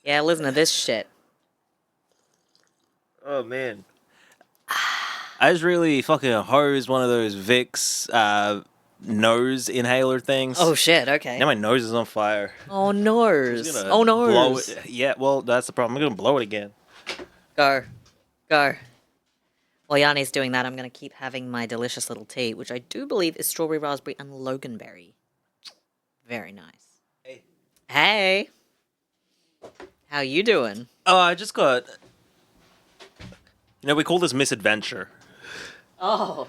Yeah, listen to this shit. Oh, man. I just really fucking hosed one of those Vicks nose inhaler things. Oh shit, okay. Now my nose is on fire. Oh I'm nose. just gonna Oh blow nose. it. Yeah, well, that's the problem. I'm gonna blow it again. Go. Go. While Yani's doing that, I'm going to keep having my delicious little tea, which I do believe is strawberry, raspberry, and loganberry. Very nice. Hey. Hey. How you doing? Oh, I just got... You know, we call this misadventure. Oh.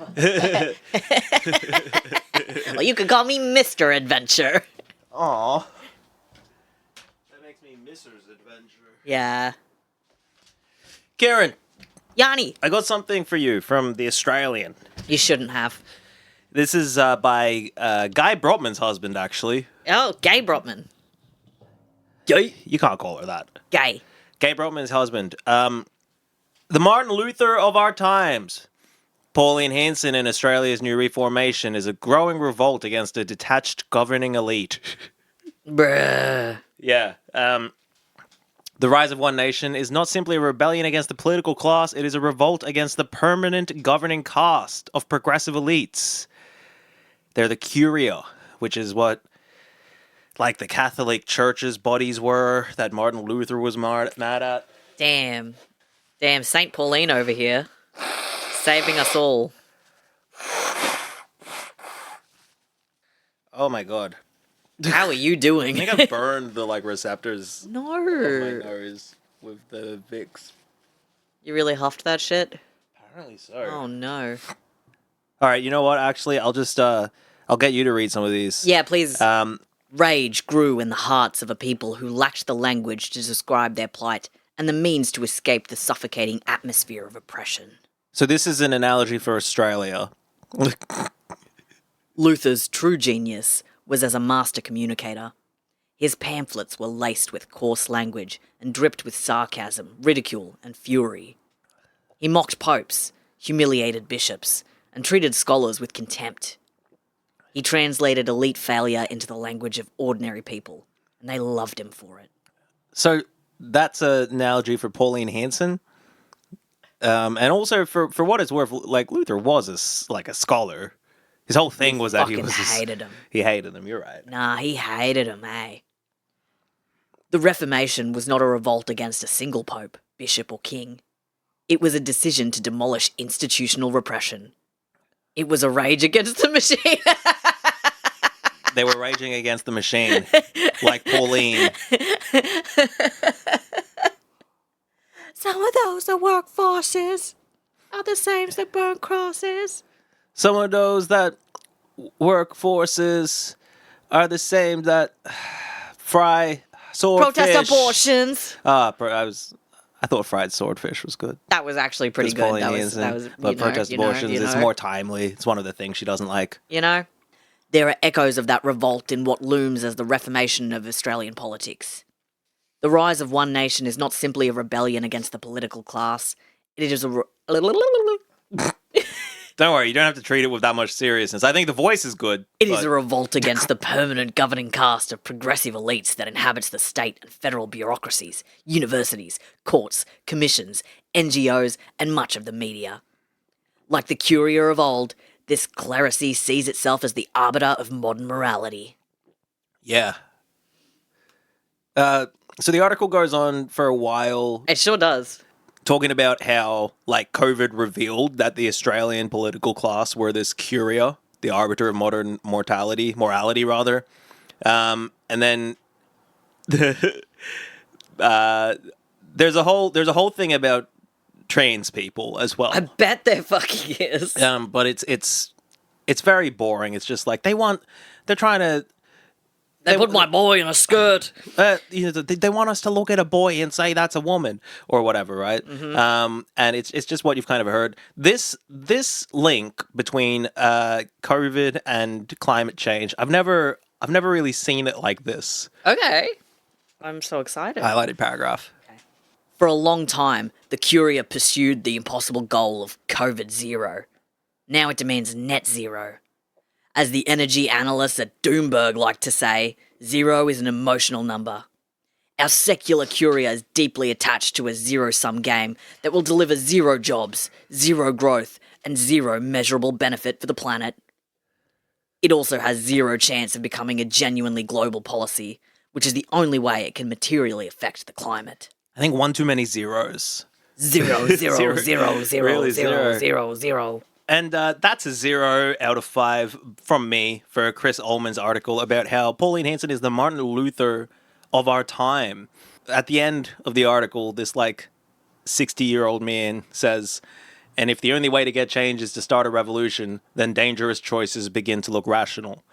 Well, you could call me Mr. Adventure. Aw. That makes me Mrs. Adventure. Yeah. Ciaran, Yanni. I got something for you from The Australian. You shouldn't have. This is by Guy Brotman's husband, actually. Oh, Gay Brotman. Gay? You can't call her that. Gay. Guy Brotman's husband. The Martin Luther of our times. Pauline Hanson in Australia's new reformation is a growing revolt against a detached governing elite. Bruh. Yeah. The rise of one nation is not simply a rebellion against the political class, it is a revolt against the permanent governing caste of progressive elites. They're the curia, which is what, like, the Catholic Church's bodies were that Martin Luther was mad at. Damn. Damn, St. Pauline over here. Saving us all. Oh my god. How are you doing? I think I burned the, like, receptors No. of my nose with the Vicks. You really huffed that shit? Apparently so. Oh no. Alright, you know what? Actually, I'll just, I'll get you to read some of these. Yeah, please. Rage grew in the hearts of a people who lacked the language to describe their plight and the means to escape the suffocating atmosphere of oppression. So this is an analogy for Australia. Luther's true genius was as a master communicator. His pamphlets were laced with coarse language and dripped with sarcasm, ridicule, and fury. He mocked popes, humiliated bishops, and treated scholars with contempt. He translated elite failure into the language of ordinary people, and they loved him for it. So that's an analogy for Pauline Hanson. And also for what it's worth, like, Luther was a scholar. His whole thing was that he hated him. He hated him, you're right. Nah, he hated him, eh? The Reformation was not a revolt against a single pope, bishop, or king. It was a decision to demolish institutional repression. It was a rage against the machine. They were raging against the machine, like Pauline. Some of those that work forces are the same that burn crosses. Some of those that work forces are the same that fry swordfish. Protest abortions. I thought fried swordfish was good. That was actually pretty good. Pauline Hanson, but protest abortions is more timely. It's one of the things she doesn't like. You know? There are echoes of that revolt in what looms as the Reformation of Australian politics. The rise of one nation is not simply a rebellion against the political class. It is a... Don't worry, you don't have to treat it with that much seriousness. I think the voice is good. It is a revolt against the permanent governing caste of progressive elites that inhabits the state and federal bureaucracies, universities, courts, commissions, NGOs, and much of the media. Like the Curia of old, this clerisy sees itself as the arbiter of modern morality. Yeah. So the article goes on for a while. It sure does. Talking about how, like, COVID revealed that the Australian political class were this curia, the arbiter of modern morality, and then there's a whole thing about trans people as well. I bet there fucking is. But it's very boring. It's just like they're trying to. They put my boy in a skirt. They want us to look at a boy and say that's a woman or whatever, right? Mm-hmm. And it's just what you've kind of heard. This link between COVID and climate change, I've never really seen it like this. Okay, I'm so excited. Highlighted paragraph. Okay. For a long time, the Curia pursued the impossible goal of COVID zero. Now it demands net zero. As the energy analysts at Doomberg like to say, zero is an emotional number. Our secular curia is deeply attached to a zero-sum game that will deliver 0 jobs, 0 growth, and 0 measurable benefit for the planet. It also has 0 chance of becoming a genuinely global policy, which is the only way it can materially affect the climate. I think one too many zeros. 0, 0, 0, 0, Really 0, zero. 0, 0. And that's a 0 out of 5 from me for Chris Ullman's article about how Pauline Hanson is the Martin Luther of our time. At the end of the article, this 60-year-old man says, and if the only way to get change is to start a revolution, then dangerous choices begin to look rational.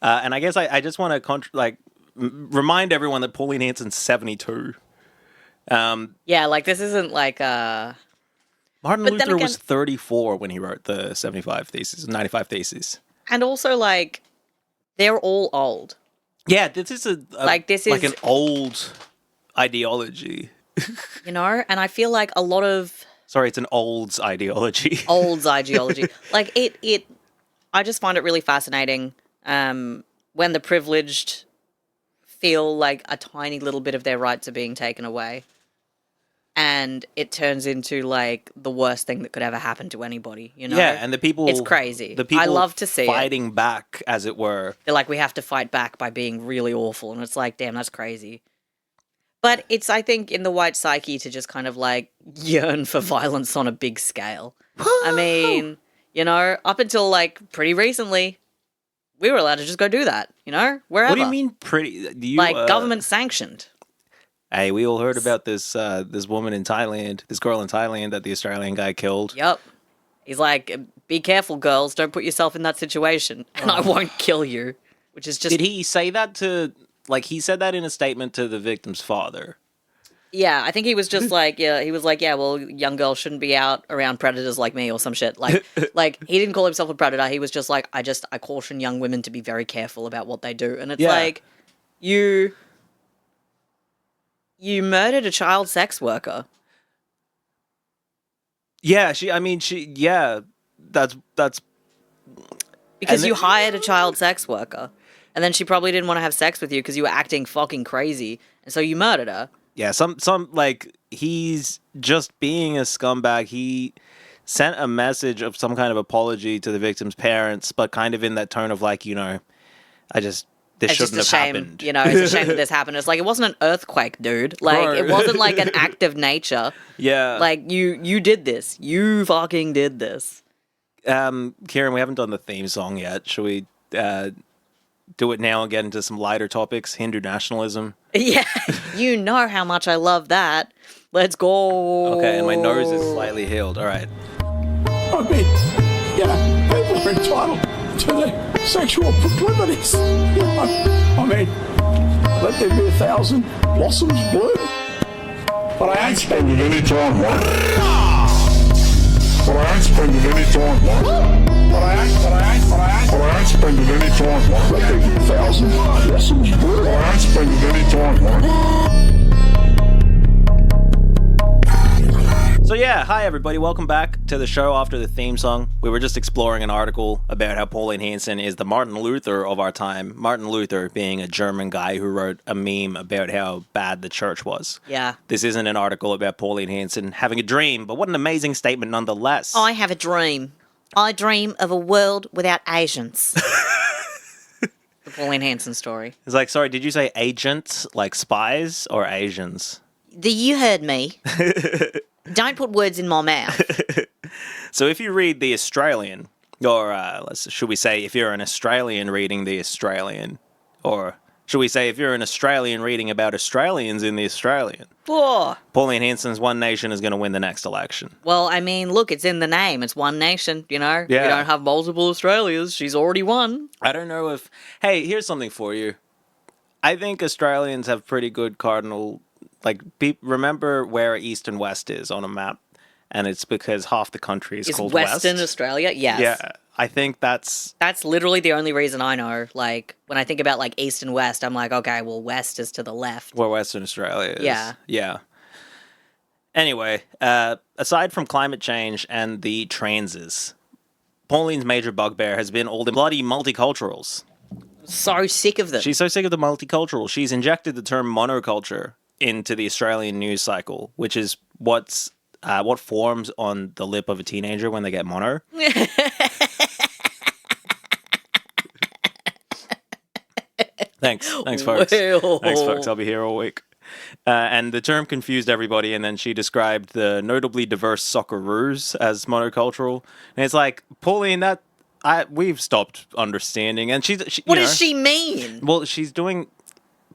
And I guess I just want to remind everyone that Pauline Hanson's 72. Yeah, this isn't Martin But then Luther again- was 34 when he wrote the 95 Theses. and also, they're all old. Yeah, this is This is- an old ideology. And I feel like a lot of Sorry, it's an olds ideology. old's ideology, I just find it really fascinating when the privileged feel like a tiny little bit of their rights are being taken away. And it turns into the worst thing that could ever happen to anybody, Yeah, and the people... It's crazy. The people I love to see fighting back, as it were. They're like, we have to fight back by being really awful. And it's like, damn, that's crazy. But it's, I think, in the white psyche to just kind of yearn for violence on a big scale. I mean, up until pretty recently, we were allowed to just go do that, wherever. What do you mean pretty? Government sanctioned. Hey, we all heard about this this woman in Thailand, this girl in Thailand that the Australian guy killed. Yep. He's like, be careful, girls. Don't put yourself in that situation. And I won't kill you. Which is just... Did he say that to... he said that in a statement to the victim's father. Yeah, I think he was just well, young girls shouldn't be out around predators like me or some shit. He didn't call himself a predator. He was just I caution young women to be very careful about what they do. And it's you murdered a child sex worker. Yeah, that's... Because you hired a child sex worker. And then she probably didn't want to have sex with you because you were acting fucking crazy. And so you murdered her. Yeah, he's just being a scumbag. He sent a message of some kind of apology to the victim's parents, but kind of in that tone of this shouldn't have happened. It's a shame that this happened. It's it wasn't an earthquake, dude. It wasn't an act of nature. Yeah. You did this. You fucking did this. Ciaran, we haven't done the theme song yet. Should we do it now and get into some lighter topics? Hindu nationalism. Yeah, you know how much I love that. Let's go. Okay, and my nose is slightly healed. All right. I mean, people are entitled to their sexual proclivities. I mean, let there be 1,000 blossoms bloom. But I ain't spending any time one. But I ain't spending any time one. But I ain't spending any time one. Let there be 1,000 blossoms bloom. But I ain't spending any time one. So yeah, hi everybody, welcome back to the show after the theme song. We were just exploring an article about how Pauline Hanson is the Martin Luther of our time. Martin Luther being a German guy who wrote a meme about how bad the church was. Yeah. This isn't an article about Pauline Hanson having a dream, but what an amazing statement nonetheless. I have a dream. I dream of a world without Asians. The Pauline Hanson story. It's sorry, did you say agents, like spies, or Asians? You heard me. Don't put words in my mouth. So if you read The Australian, or should we say if you're an Australian reading The Australian, or should we say if you're an Australian reading about Australians in The Australian, Whoa. Pauline Hanson's One Nation is going to win the next election. Well, I mean, look, it's in the name. It's one nation, Yeah. We don't have multiple Australias. She's already won. I don't know if... Hey, here's something for you. I think Australians have pretty good cardinal... remember where East and West is on a map, and it's because half the country is called Western West. Australia? Yes. Yeah, I think that's literally the only reason I know. When I think about East and West, I'm like, okay, well, West is to the left. where Western Australia is. Yeah. Yeah. Anyway, aside from climate change and the transes, Pauline's major bugbear has been all the bloody multiculturals. So sick of them. She's so sick of the multicultural. She's injected the term monoculture into the Australian news cycle, which is what forms on the lip of a teenager when they get mono. Thanks, folks. Well. Thanks, folks. I'll be here all week. And the term confused everybody, and then she described the notably diverse Socceroos as monocultural. And it's like, Pauline, we've stopped understanding. And what does she mean? Well, she's doing...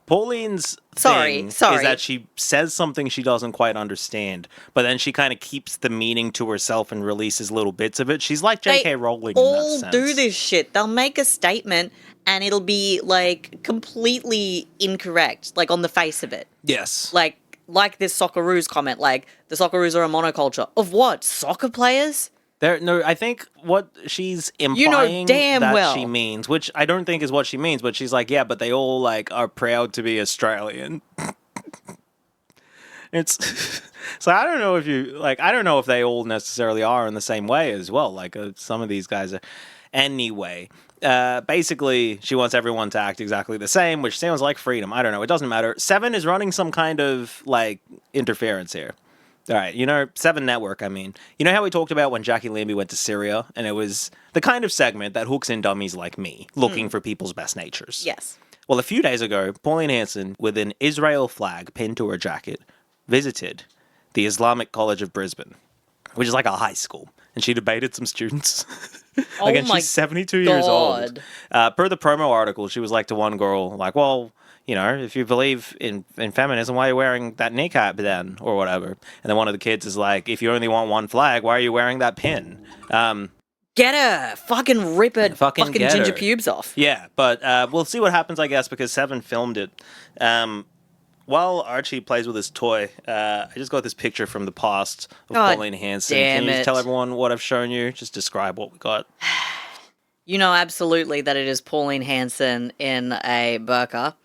Pauline's thing is that she says something she doesn't quite understand, but then she kind of keeps the meaning to herself and releases little bits of it. She's like J.K. Rowling in that sense. All do this shit. They'll make a statement and it'll be like completely incorrect, like on the face of it. Yes. Like this Socceroos comment, like the Socceroos are a monoculture. Of what? Soccer players? I think what she's implying damn that well. she means, which I don't think is what she means, but she's like, yeah, but they all like are proud to be Australian. It's so I don't know if they all necessarily are in the same way as well. Like some of these guys are. Anyway, basically, she wants everyone to act exactly the same, which sounds like freedom. I don't know. It doesn't matter. Seven is running some kind of like interference here. All right, Seven Network, I mean. You know how we talked about when Jackie Lambie went to Syria, and it was the kind of segment that hooks in dummies like me, looking for people's best natures? Yes. Well, a few days ago, Pauline Hanson, with an Israel flag pinned to her jacket, visited the Islamic College of Brisbane, which is like a high school, and she debated some students. Again, she's 72 years old. Per the promo article, she was like to one girl, like, well... if you believe in feminism, why are you wearing that kneecap then, or whatever? And then one of the kids is like, if you only want one flag, why are you wearing that pin? Get her! Fucking rip it! Fucking get ginger her. pubes off. Yeah, but we'll see what happens, I guess, because Seven filmed it. While Archie plays with his toy, I just got this picture from the past of Pauline Hanson. Can you just tell everyone what I've shown you? Just describe what we got. You know absolutely that it is Pauline Hanson in a burqa.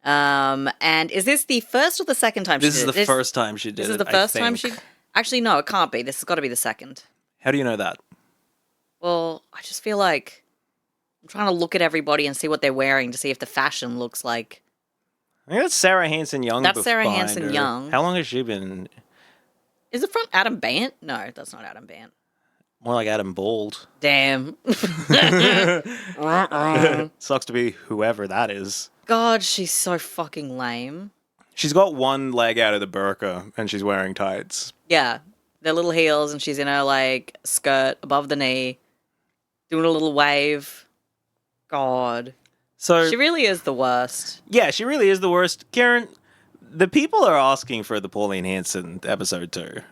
And is this the first or the second time she did it? This is the first time she did it, This is the first time she... Actually, no, it can't be. This has got to be the second. How do you know that? Well, I just feel like I'm trying to look at everybody and see what they're wearing to see if the fashion looks like... I think that's Sarah Hanson Young. That's Sarah Hanson Young. How long has she been... Is it from Adam Bant? No, that's not Adam Bant. More like Adam Bald. Damn. Sucks to be whoever that is. God, she's so fucking lame. She's got one leg out of the burqa and she's wearing tights. Yeah. They're little heels and she's in her, like, skirt above the knee, doing a little wave. God. So she really is the worst. Yeah, she really is the worst. Ciaran, the people are asking for the Pauline Hanson episode 2.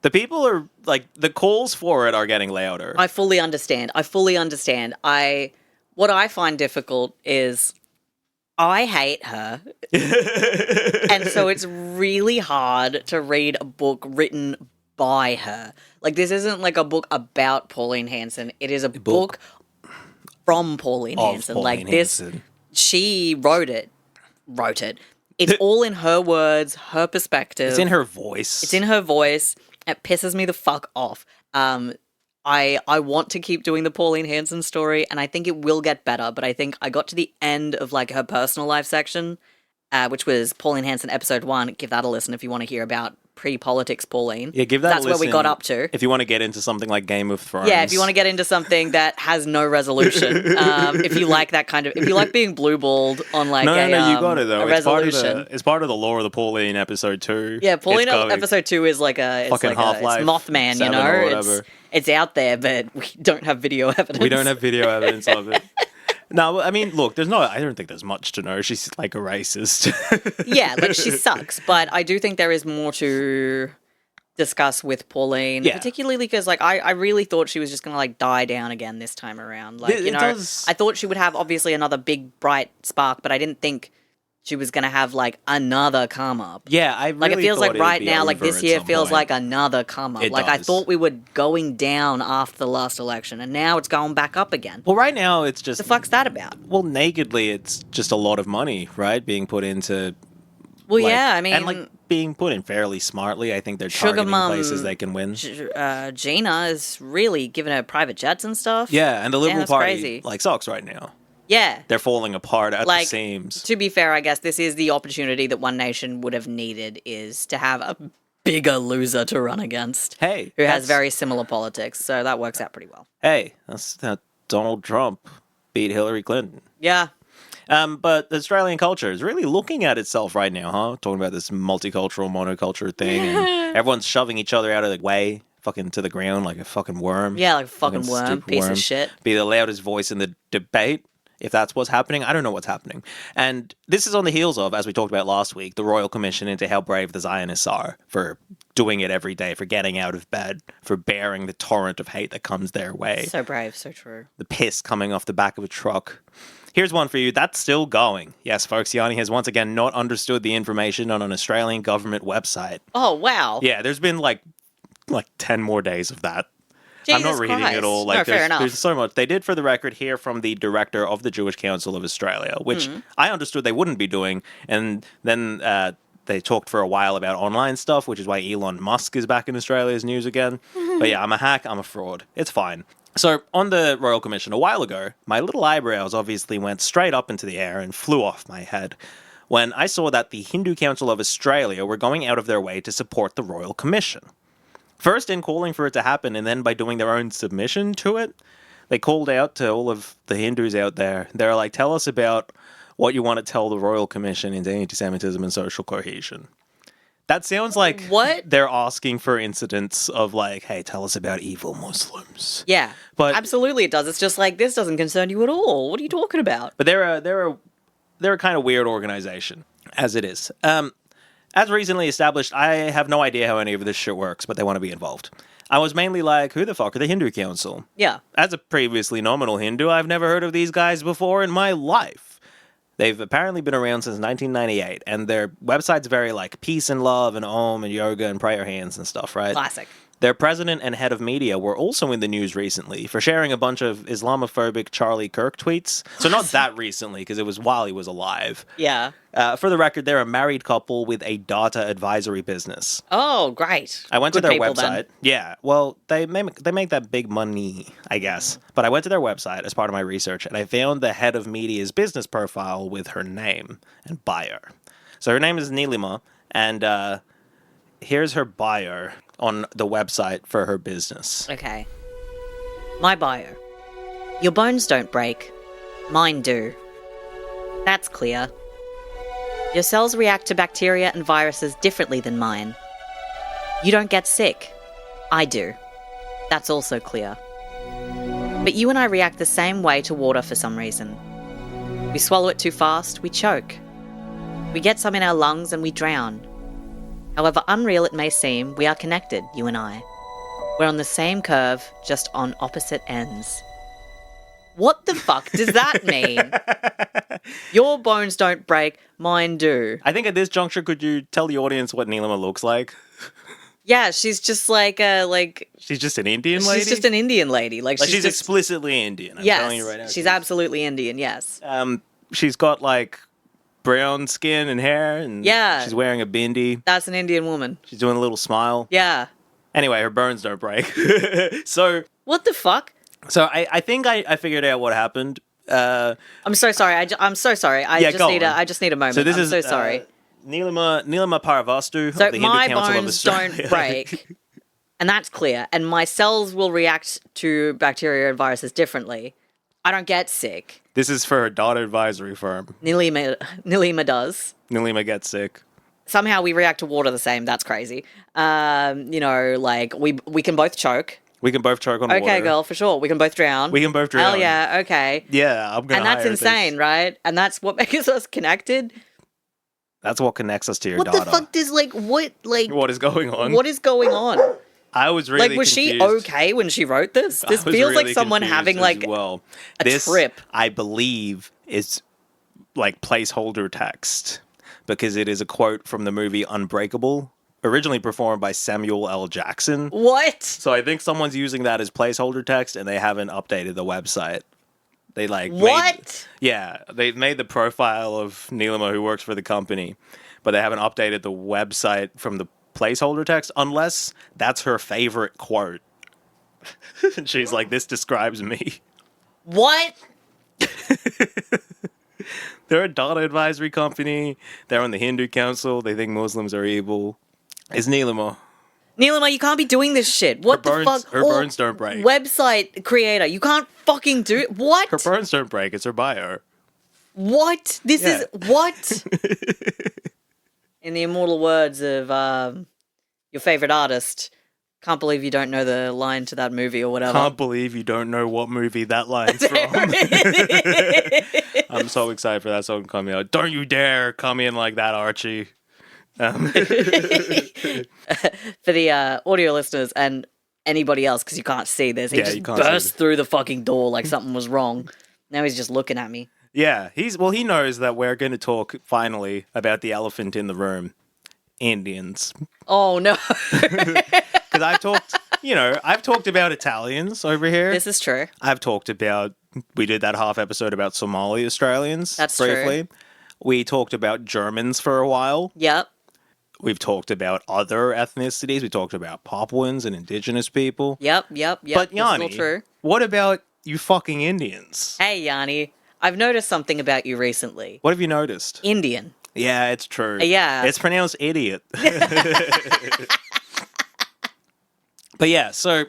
The people are, like, the calls for it are getting louder. I fully understand. What I find difficult is I hate her. And so it's really hard to read a book written by her. Like, this isn't like a book about Pauline Hanson. It is a book from Pauline Hanson. Pauline Hanson. She wrote it. It's all in her words, her perspective. It's in her voice. It pisses me the fuck off. I want to keep doing the Pauline Hanson story, and I think it will get better, but I think I got to the end of, like, her personal life section, which was Pauline Hanson episode 1. Give that a listen if you want to hear about pre-politics Pauline. Yeah, give that a listen. That's where we got up to. If you want to get into something like Game of Thrones. Yeah, if you want to get into something that has no resolution. If you like that kind of... If you like being blue-balled on, like, No, you got it, though. It's part of the lore of the Pauline episode 2. Yeah, Pauline episode 2 is like a... It's fucking like Half-Life. it's Mothman, you know? It's out there, but we don't have video evidence. We don't have video evidence of it. No, I mean, look, I don't think there's much to know. She's like a racist. Yeah, like, she sucks, but I do think there is more to discuss with Pauline, particularly because, like, I really thought she was just gonna, like, die down again this time around. Like, I thought she would have obviously another big bright spark, but I didn't think she was gonna have, like, another come up. Yeah, I really like, it feels thought like right now, like, this year feels point. like another come up. I thought we were going down after the last election, and now it's going back up again. Well, right now it's just... The fuck's that about? Well, nakedly, it's just a lot of money, right, being put into... Well, yeah, I mean... And, like, being put in fairly smartly. I think they're targeting places they can win. Gina is really giving her private jets and stuff. Yeah, and the Liberal Party, crazy. like, sucks right now. Yeah. They're falling apart at the Like, seams. to be fair, I guess this is the opportunity that One Nation would have needed, is to have a bigger loser to run against. Hey, who has that's- very similar politics, so that works out pretty well. Hey, that's Donald Trump beat Hillary Clinton. Yeah. But the Australian culture is really looking at itself right now, huh? Talking about this multicultural monoculture thing, and everyone's shoving each other out of the way, fucking to the ground like a fucking worm. Yeah, like a fucking worm, stupid piece worm. of shit. Be the loudest voice in the debate. If that's what's happening, I don't know what's happening. And this is on the heels of, as we talked about last week, the Royal Commission into how brave the Zionists are for doing it every day, for getting out of bed, for bearing the torrent of hate that comes their way. So brave, so true. The piss coming off the back of a truck. Here's one for you. That's still going. Yes, folks, Yani has once again not understood the information on an Australian government website. Oh, wow. Yeah, there's been like 10 more days of that. I'm not Jesus reading Christ. it all. No, fair enough. There's so much. They did, for the record, hear from the director of the Jewish Council of Australia, which I understood they wouldn't be doing. And then they talked for a while about online stuff, which is why Elon Musk is back in Australia's news again. But yeah, I'm a hack. I'm a fraud. It's fine. So on the Royal Commission a while ago, my little eyebrows obviously went straight up into the air and flew off my head when I saw that the Hindu Council of Australia were going out of their way to support the Royal Commission. First in calling for it to happen, and then by doing their own submission to it. They called out to all of the Hindus out there. They're like, tell us about what you want to tell the Royal Commission into anti-Semitism and social cohesion. That sounds like What? they're asking for incidents of like, hey, tell us about evil Muslims. Yeah, But- absolutely it does. It's just like, this doesn't concern you at all. What are you talking about? But they're a kind of weird organization, as it is. As recently established, I have no idea how any of this shit works, but they want to be involved. I was mainly like, who the fuck are the Hindu Council? Yeah. As a previously nominal Hindu, I've never heard of these guys before in my life. They've apparently been around since 1998, and their website's very like peace and love and om and yoga and prayer hands and stuff, right? Classic. Their president and head of media were also in the news recently for sharing a bunch of Islamophobic Charlie Kirk tweets. So not that recently, because it was while he was alive. Yeah. For the record, they're a married couple with a data advisory business. Oh, great. I went Good to their people, website. then. Yeah, well, they make that big money, I guess. But I went to their website as part of my research, and I found the head of media's business profile with her name and bio. So her name is Nilima, and here's her bio on the website for her business. Okay. My bio. Your bones don't break. Mine do. That's clear. Your cells react to bacteria and viruses differently than mine. You don't get sick. I do. That's also clear. But you and I react the same way to water for some reason. We swallow it too fast, we choke. We get some in our lungs and we drown. However unreal it may seem, we are connected, you and I. We're on the same curve, just on opposite ends. What the fuck does that mean? Your bones don't break, mine do. I think at this juncture, could you tell the audience what Nilima looks like? Yeah, she's just She's just an Indian lady? she's just an Indian lady. Like she's just, explicitly Indian. I'm telling you right now. yes, she's absolutely Indian. Yes. She's got like brown skin and hair, and Yeah. she's wearing a bindi. That's an Indian woman. She's doing a little smile. Yeah. Anyway, her bones don't break. so What the fuck? I think I figured out what happened. I'm so sorry. I'm so sorry. I Yeah, go on. just need a moment. So this I'm is so sorry. Nilima Paravastu So of the Hindu my Council of bones Australia. don't break, and that's clear. And my cells will react to bacteria and viruses I don't get sick. This is for her data advisory firm. Nilima does. Nilima gets sick. Somehow we react to water the same. That's crazy. Like we can both choke. We can both choke on water. Okay, girl, for sure. We can both drown. We can both drown. Hell yeah. Okay. Yeah, I'm gonna. And that's hire insane, this. right? And that's what makes us connected. That's what connects us to your What data. the fuck does What is going on? What is going on? I was really Like, was she confused. okay when she wrote this? This I was feels like really someone confused having as like well. a This, trip. I believe, is like placeholder text because it is a quote from the movie Unbreakable, originally performed by Samuel L. Jackson. What? So I think someone's using that as placeholder text, and they haven't updated the website. They like What? they made the profile of Nilima, who works for the company, but they haven't updated the website from the placeholder text, unless that's her favorite quote. And she's like, "This describes me." What? They're a data advisory company. They're on the Hindu Council. They think Muslims are evil. It's Neelima. Neelima, you can't be doing this shit. What the fuck? Her burns don't break. Website creator, you can't fucking do it. What? Her burns don't break. It's her bio. What? This Yeah. is what? In the immortal words of your favorite artist, can't believe you don't know the line to that movie or whatever. Can't believe you don't know what movie that line's from. I'm so excited for that song coming out. Don't you dare come in like that, Archie. For the audio listeners and anybody else, because you can't see this, he Yeah, just you can't see burst this. through the fucking door like something was wrong. Now he's just looking at me. Yeah, he knows that we're going to talk finally about the elephant in the room, Indians. Oh no, Because I've talked about Italians over here. this is true. I've talked about, we did that half episode about Somali Australians. That's briefly. true. We talked about Germans for a while. Yep. We've talked about other ethnicities. We talked about Papuans and indigenous people. Yep. But This is all Yanni, true. what about you fucking Indians? Hey Yani, I've noticed something about you recently. What have you noticed? Indian. Yeah, it's true. Yeah. It's pronounced idiot. But yeah, so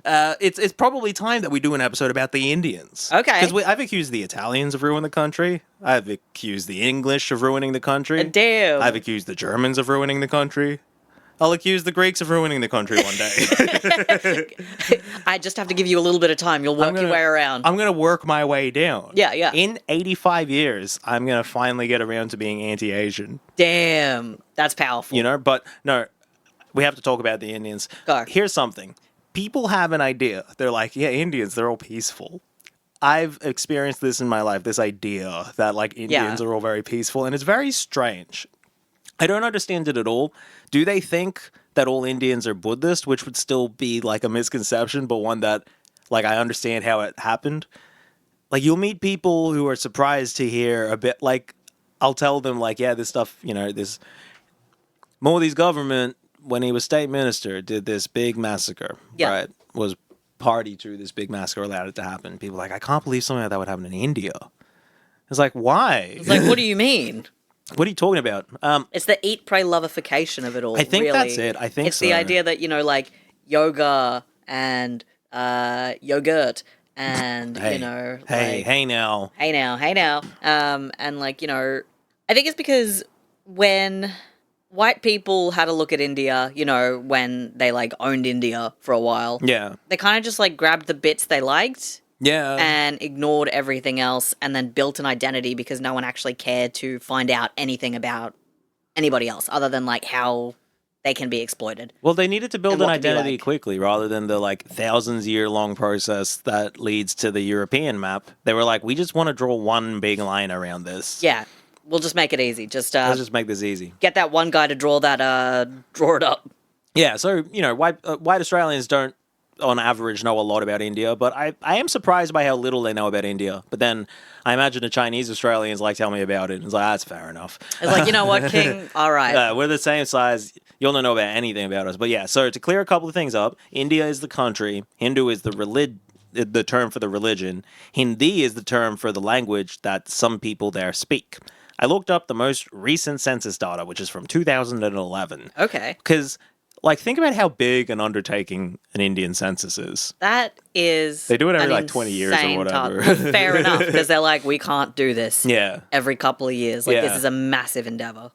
it's probably time that we do an episode about the Indians. Okay. Because I've accused the Italians of ruining the country. I've accused the English of ruining the country. Damn. I've accused the Germans of ruining the country. I'll accuse the Greeks of ruining the country one day. I just have to give you a little bit of time. You'll work your way around. I'm going to work my way down. Yeah. In 85 years, I'm going to finally get around to being anti-Asian. Damn. That's powerful. You know, but no, we have to talk about the Indians. Go. Here's something. People have an idea. They're like, yeah, Indians, they're all peaceful. I've experienced this in my life, this idea that like Indians are all very peaceful, and it's very strange. I don't understand it at all. Do they think that all Indians are Buddhist, which would still be like a misconception, but one that like I understand how it happened? Like you'll meet people who are surprised to hear a bit like I'll tell them like, yeah, this stuff, you know, this Modi's government when he was state minister did this big massacre, right? Was party to this big massacre, allowed it to happen. People are like, I can't believe something like that would happen in India. It's like, why? It's like, what do you mean? What are you talking about? It's the eat, pray, lovification of it all. I think really. that's it. I think it's the idea that, you know, like yoga and yogurt and, hey, you know. Hey now. And like, you know, I think it's because when white people had a look at India, you know, when they like owned India for a while. Yeah. They kind of just like grabbed the bits they liked. Yeah. And ignored everything else and then built an identity because no one actually cared to find out anything about anybody else other than like how they can be exploited. Well, they needed to build And an what to be identity like. quickly rather than the like thousands-year-long process that leads to the European map. They were like, we just want to draw one big line around this. Yeah, we'll just make it easy. Just Let's just make this easy. get that one guy to draw that, draw it up. Yeah, so, you know, white Australians don't, on average, know a lot about India, but I am surprised by how little they know about India. But then I imagine the Chinese Australians like tell me about it. It's like, that's fair enough. It's like, you know what, King? All right. We're the same size. You'll not know about anything about us. But yeah, so to clear a couple of things up, India is the country. Hindu is the term for the religion. Hindi is the term for the language that some people there speak. I looked up the most recent census data, which is from 2011. Okay. Because, like, think about how big an undertaking an Indian census is. That is. They do it every, an like, 20 years or insane whatever. Fair enough, because they're like, we can't do this Yeah. every couple of years. Like, Yeah. this is a massive endeavor.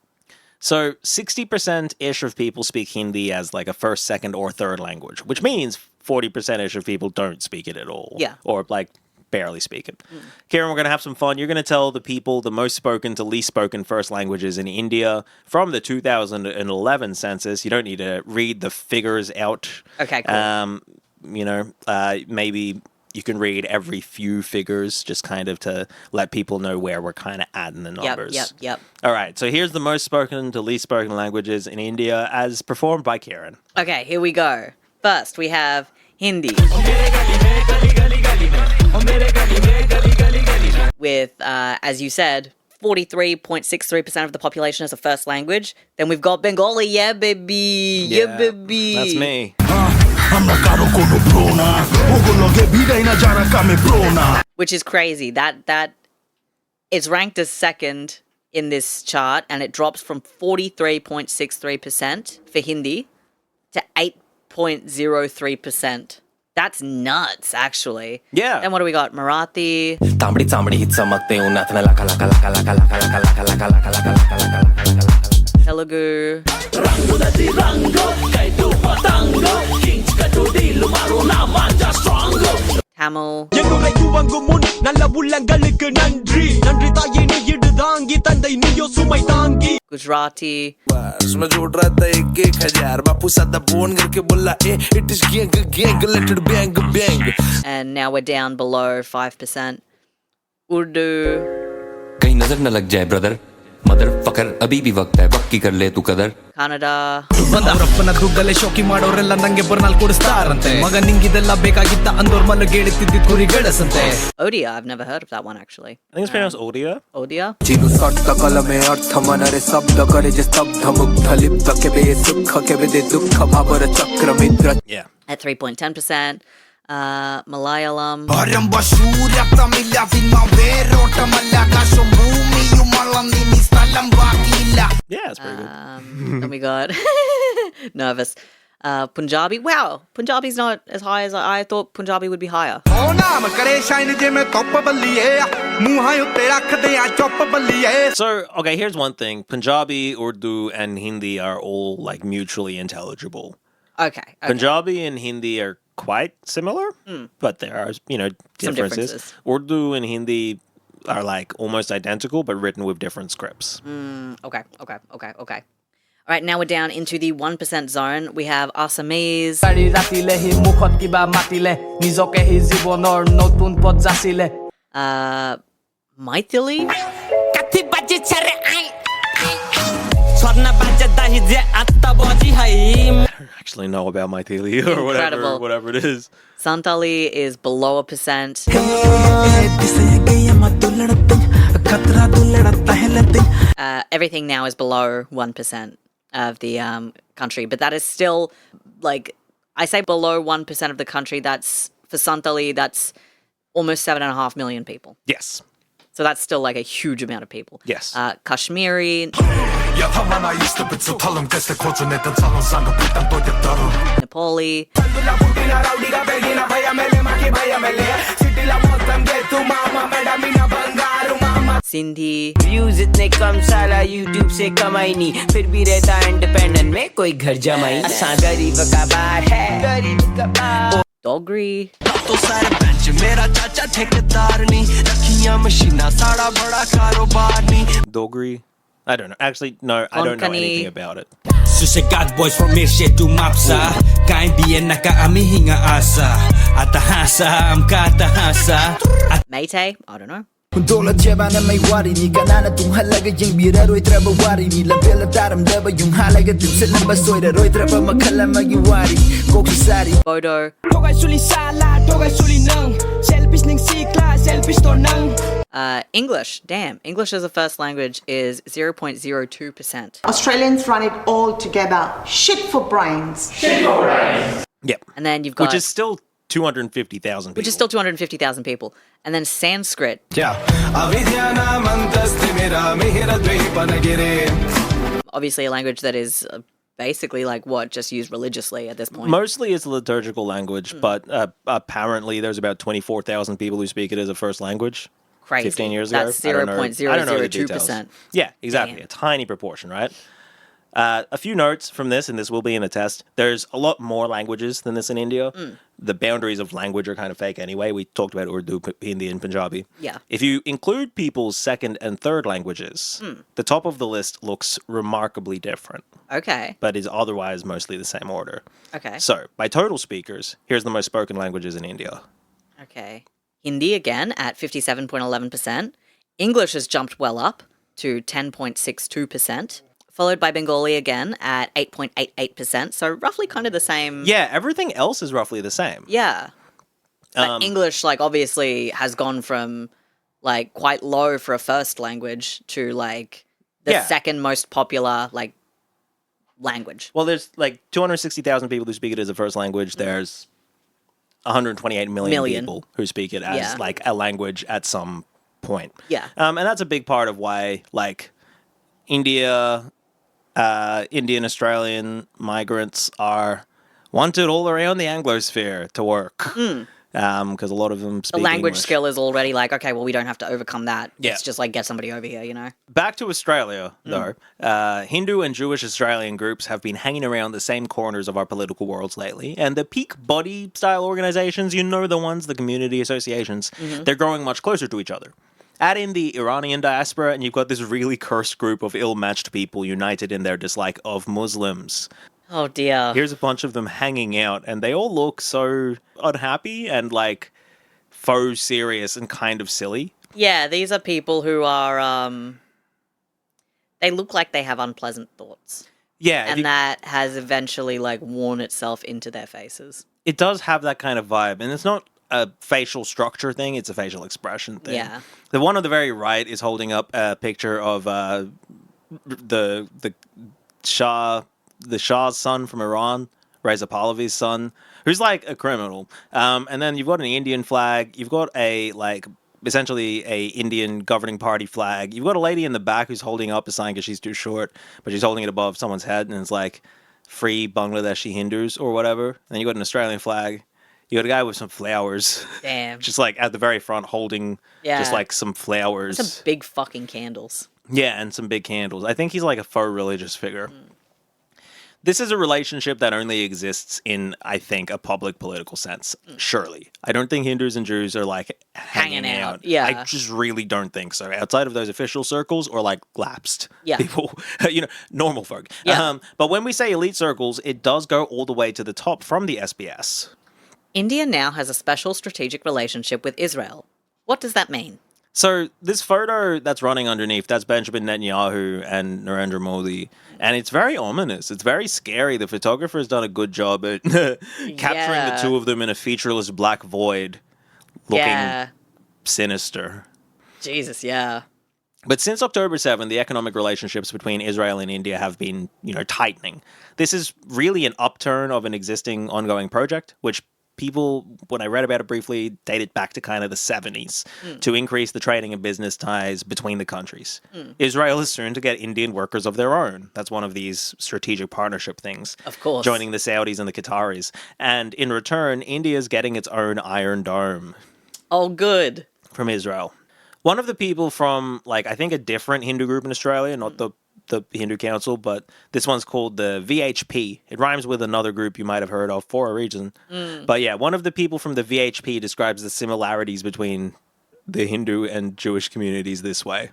So 60%-ish of people speak Hindi as like a first, second, or third language, which means 40%-ish of people don't speak it at all. Yeah. Or like barely speak it. Ciaran, we're going to have some fun. You're going to tell the people the most spoken to least spoken first languages in India from the 2011 census. You don't need to read the figures out. Okay, cool. You know, maybe you can read every few figures just kind of to let people know where we're kind of at in the numbers. Yep. All right, so here's the most spoken to least spoken languages in India as performed by Ciaran. Okay, here we go. First, we have Hindi. With, as you said, 43.63% of the population as a first language. Then we've got Bengali. Yeah, baby. Yeah, baby. That's me. Which is crazy. That it's ranked as second in this chart, and it drops from 43.63% for Hindi to 8.03%. That's nuts, actually. Yeah. Then what do we got? Marathi, Telugu, Tamil, Gujarati, and now we're down below 5%. Urdu, कहीं नजर न लग जाए brother mother fucker अभी भी वक्त है वक्त की कर ले तू कदर Kannada, ಅವರಪ್ಪನ ದುಗ್ಗಲೆ ಶೋಕಿ ಮಾಡೋರೆಲ್ಲ ನಂಗೆ ಬರ್ನಾಲ್ ಕೊಡಿಸ್ತಾರಂತೆ ಮಗ ನಿಂಗಿದೆಲ್ಲ ಬೇಕಾಗಿತ್ತ ಅಂದೋರ್ ಮಲಗೇಳುತ್ತಿದ್ದ ಕುರಿಗಳಸಂತೆ Odia. I've never heard of that one, actually. I think it's pronounced Odia. Odia? ಚಿನು ಸಟ್ಟ ಕಲಮೆ ಅರ್ಥ ಮನರೆ ಶಬ್ದ ಕರೆ ಜೆ ಸ್ತಬ್ಧ ಮುಗ್ಧ ಲಿಪ್ತ ಕೆಬೆ ಸುಖ ಕೆಬೆದೆ ದುಃಖ ಭಾವರ ಚಕ್ರ ಮಿತ್ರ Yeah. At 3.10%. Malayalam, Aramba surya tamilla vinna verotamalla kasum bhumiyumalla nini sthalam vakilla Yeah, it's pretty good. and we got nervous. Punjabi. Wow, Punjabi's not as high as I thought. Punjabi would be higher. o naam kare shine jiਵੇਂ ਧੁੱਪ ਬੱਲੀਏ ਮੂੰਹਾਂ ਉੱਤੇ ਰੱਖਦੇ ਆ ਚੁੱਪ ਬੱਲੀਏ So, okay, here's one thing. Punjabi, Urdu, and Hindi are all like mutually intelligible. Okay. Punjabi and Hindi are quite similar, but there are, differences. Urdu and Hindi are like almost identical, but written with different scripts. Okay. All right, now we're down into the 1% zone. We have Assamese, Sari ratile hi mukhot kiba matile nijoke hi jibonor notun pod jasile Maithili, kathi baji chare ai swarna bajda hi je atta baji hai I don't actually know about Maithili or Incredible. whatever it is. Santali is below 1%. Everything now is below 1% of the country, but that is still, like, I say below 1% of the country. That's, for Santali, that's almost 7.5 million people. Yes. So that's still like a huge amount of people. Yes. Kashmiri, Nepali, Sindhi, views itne kam sala youtube se kamai ni fir bhi rehta independent mein koi ghar jamai asa garib ka baar hai garib ka baar Dogri, to sare bench mera chacha thekdar ni rakhiyan machina sada bada karobar ni Dogri? I don't know. Actually, no, I don't know Konkani. anything about it. Susikat boys from Mirshe to Mapsa Kain biyen nakaamihinga asa Atahasa am katahasa Meitei, I don't know. Dola jebana mai wari ni kanana tum halaga jing bira roi traba wari ni la bela taram daba yung halaga tum selamba soida roi traba makala magi wari koki sari Bodo, togai suli sala togai suli nang selfish ning sikla selfish to nang English. Damn, English as a first language is 0.02%. Australians run it all together. Shit for brains. Yep. And then you've got, Which is still 250,000 people. which is still 250,000 people. And then Sanskrit, obviously a language that is basically like what, just used religiously at this point. Mostly it's a liturgical language, but apparently there's about 24,000 people who speak it as a first language. Crazy. 15 years That's ago. I don't know the 0.002%. details. Yeah, exactly. Damn. A tiny proportion, right? A few notes from this, and this will be in the test. There's a lot more languages than this in India. The boundaries of language are kind of fake anyway. We talked about Urdu, Hindi, and Punjabi. Yeah. If you include people's second and third languages, the top of the list looks remarkably different, Okay. but is otherwise mostly the same order. Okay. So, by total speakers, here's the most spoken languages in India. Okay. Hindi again at 57.11%. English has jumped well up to 10.62%. Followed by Bengali again at 8.88%. So roughly kind of the same. Yeah, everything else is roughly the same. Yeah. But English, like, obviously has gone from, like, quite low for a first language to, like, the Yeah. second most popular, like, language. Well, there's like 260,000 people who speak it as a first language. There's 128 million people who speak it as like a language at some point. Yeah. And that's a big part of why like Indian Australian migrants are wanted all around the Anglosphere to work. Because a lot of them speak The language English. skill is already like, okay, well, we don't have to overcome that. Yeah. Let's just like get somebody over here, you know? Back to Australia, though. Hindu and Jewish Australian groups have been hanging around the same corners of our political worlds lately. And the peak body style organizations, you know the ones, the community associations, they're growing much closer to each other. Add in the Iranian diaspora, and you've got this really cursed group of ill-matched people united in their dislike of Muslims. Oh, dear. Here's a bunch of them hanging out, and they all look so unhappy and, like, faux serious and kind of silly. Yeah, these are people who are, they look like they have unpleasant thoughts. Yeah. And that has eventually, like, worn itself into their faces. It does have that kind of vibe, and it's not a facial structure thing, it's a facial expression thing. Yeah. The one on the very right is holding up a picture of the Shah's son from Iran, Reza Pahlavi's son, who's like a criminal. And then you've got an Indian flag. You've got a like essentially a Indian governing party flag. You've got a lady in the back who's holding up a sign because she's too short, but she's holding it above someone's head, and it's like free Bangladeshi Hindus or whatever. And then you got an Australian flag. You got a guy with some flowers. Damn. Just like at the very front holding just like some flowers. Some big fucking candles. Yeah, and some big candles. I think he's like a faux religious figure. This is a relationship that only exists in, I think, a public political sense. Surely. I don't think Hindus and Jews are like hanging out. Yeah. I just really don't think so. Outside of those official circles or like lapsed people, normal folk. Yeah. But when we say elite circles, it does go all the way to the top from the SBS. India now has a special strategic relationship with Israel. What does that mean? So this photo that's running underneath, that's Benjamin Netanyahu and Narendra Modi. And it's very ominous. It's very scary. The photographer's done a good job at capturing the two of them in a featureless black void looking sinister. Jesus, yeah. But since October 7, the economic relationships between Israel and India have been, tightening. This is really an upturn of an existing ongoing project, which people, when I read about it briefly, date it back to kind of the 70s to increase the trading and business ties between the countries. Israel is soon to get Indian workers of their own. That's one of these strategic partnership things. Of course. Joining the Saudis and the Qataris. And in return, India is getting its own Iron Dome. Oh, good. From Israel. One of the people from, I think a different Hindu group in Australia, not the Hindu Council, but this one's called the VHP. It rhymes with another group you might have heard of for a reason. But yeah, one of the people from the VHP describes the similarities between the Hindu and Jewish communities this way.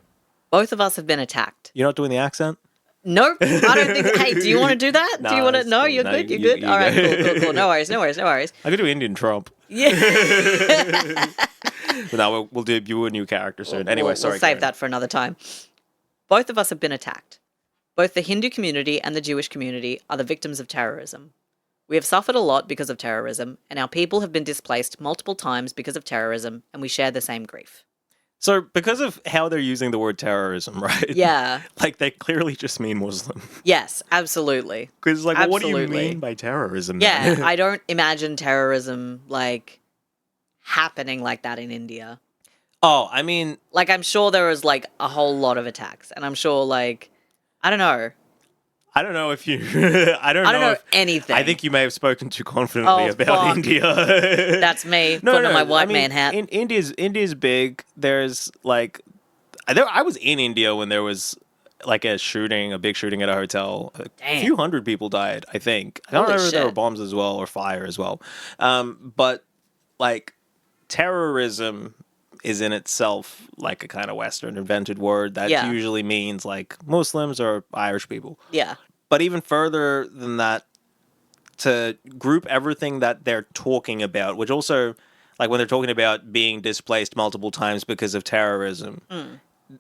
Both of us have been attacked. You're not doing the accent? Nope. I don't think. Hey, do you want to do that? No, do you want to? No, cool. you're No, good. You're you- good. you All right. go. Cool. No worries. I could do Indian Trump. Yeah. But no, we'll debut a new character soon. Anyway, sorry. We'll save Karen. that for another time. Both of us have been attacked. Both the Hindu community and the Jewish community are the victims of terrorism. We have suffered a lot because of terrorism, and our people have been displaced multiple times because of terrorism, and we share the same grief. So, because of how they're using the word terrorism, right? Yeah. They clearly just mean Muslim. Yes, absolutely. Because, well, what do you Absolutely. mean by terrorism? Yeah, then? I don't imagine terrorism, happening like that in India. Oh, I mean... I'm sure there was, a whole lot of attacks, and I'm sure, I don't know. I don't know if you... I don't know anything. I think you may have spoken too confidently about fuck. India. That's me putting on my white man hat. India's big. There's, I was in India when there was, a big shooting at a hotel. A few hundred people died, I think. I don't Holy remember if there were shit. bombs as well or fire as well. But, terrorism is in itself a kind of Western invented word that usually means Muslims or Irish people. Yeah. But even further than that, to group everything that they're talking about, which also, when they're talking about being displaced multiple times because of terrorism,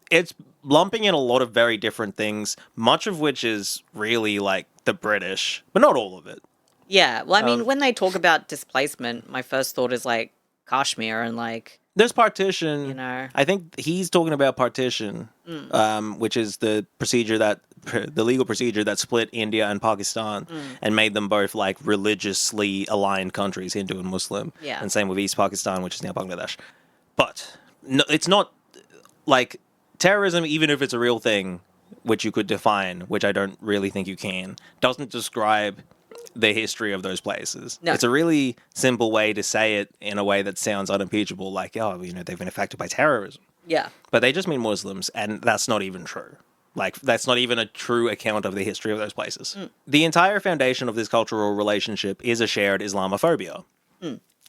it's lumping in a lot of very different things, much of which is really the British, but not all of it. Yeah. Well, I mean, when they talk about displacement, my first thought is Kashmir and There's partition. You know? I think he's talking about partition, which is the legal procedure that split India and Pakistan and made them both like religiously aligned countries, Hindu and Muslim. Yeah. And same with East Pakistan, which is now Bangladesh. But no, it's not like terrorism, even if it's a real thing, which you could define, which I don't really think you can, doesn't describe the history of those places. No. It's a really simple way to say it in a way that sounds unimpeachable, like, oh, you know, they've been affected by terrorism. Yeah. But they just mean Muslims, and that's not even true. Like, that's not even a true account of the history of those places. The entire foundation of this cultural relationship is a shared Islamophobia,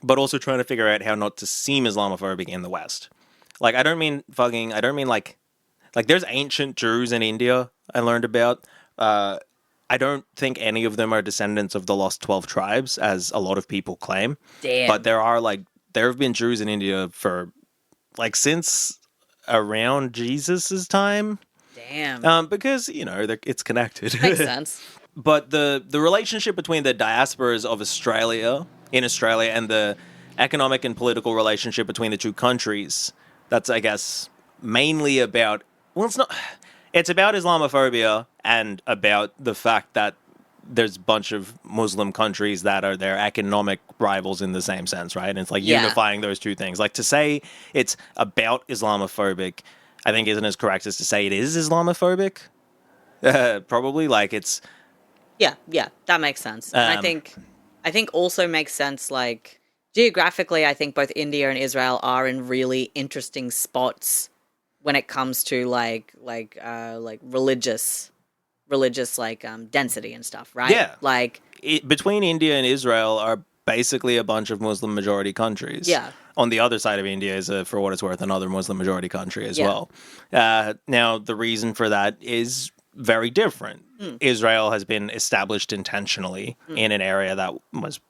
but also trying to figure out how not to seem Islamophobic in the West. Like, I don't mean like there's ancient Jews in India I learned about. I don't think any of them are descendants of the lost 12 tribes, as a lot of people claim. Damn. But there have been Jews in India for, like, since around Jesus's time. Damn. Because, you know, it's connected. Makes sense. But the relationship between the diasporas of Australia and the economic and political relationship between the two countries, that's, I guess, mainly about, well, it's about Islamophobia and about the fact that there's a bunch of Muslim countries that are their economic rivals in the same sense, right? And it's like unifying those two things. Like, to say it's about Islamophobic, I think isn't as correct as to say it is Islamophobic. Probably, like, it's... Yeah, that makes sense. And I think also makes sense, like, geographically, I think both India and Israel are in really interesting spots when it comes to like religious like density and stuff, right? Yeah. Like between India and Israel are basically a bunch of Muslim majority countries. Yeah. On the other side of India is, for what it's worth, another Muslim majority country as Yeah. well. Now, the reason for that is very different. Israel has been established intentionally in an area that was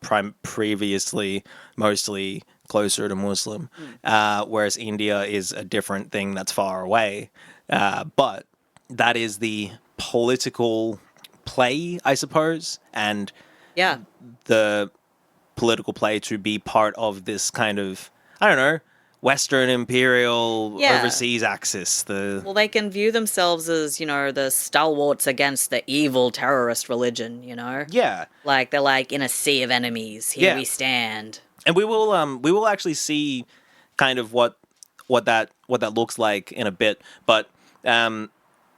previously mostly closer to Muslim, whereas India is a different thing that's far away. But that is the political play, I suppose, and yeah. the political play to be part of this kind of, I don't know, Western imperial overseas axis. Well, they can view themselves as, you know, the stalwarts against the evil terrorist religion, you know? Yeah. Like, they're like, in a sea of enemies, here we stand. And we will actually see kind of what that looks like in a bit. But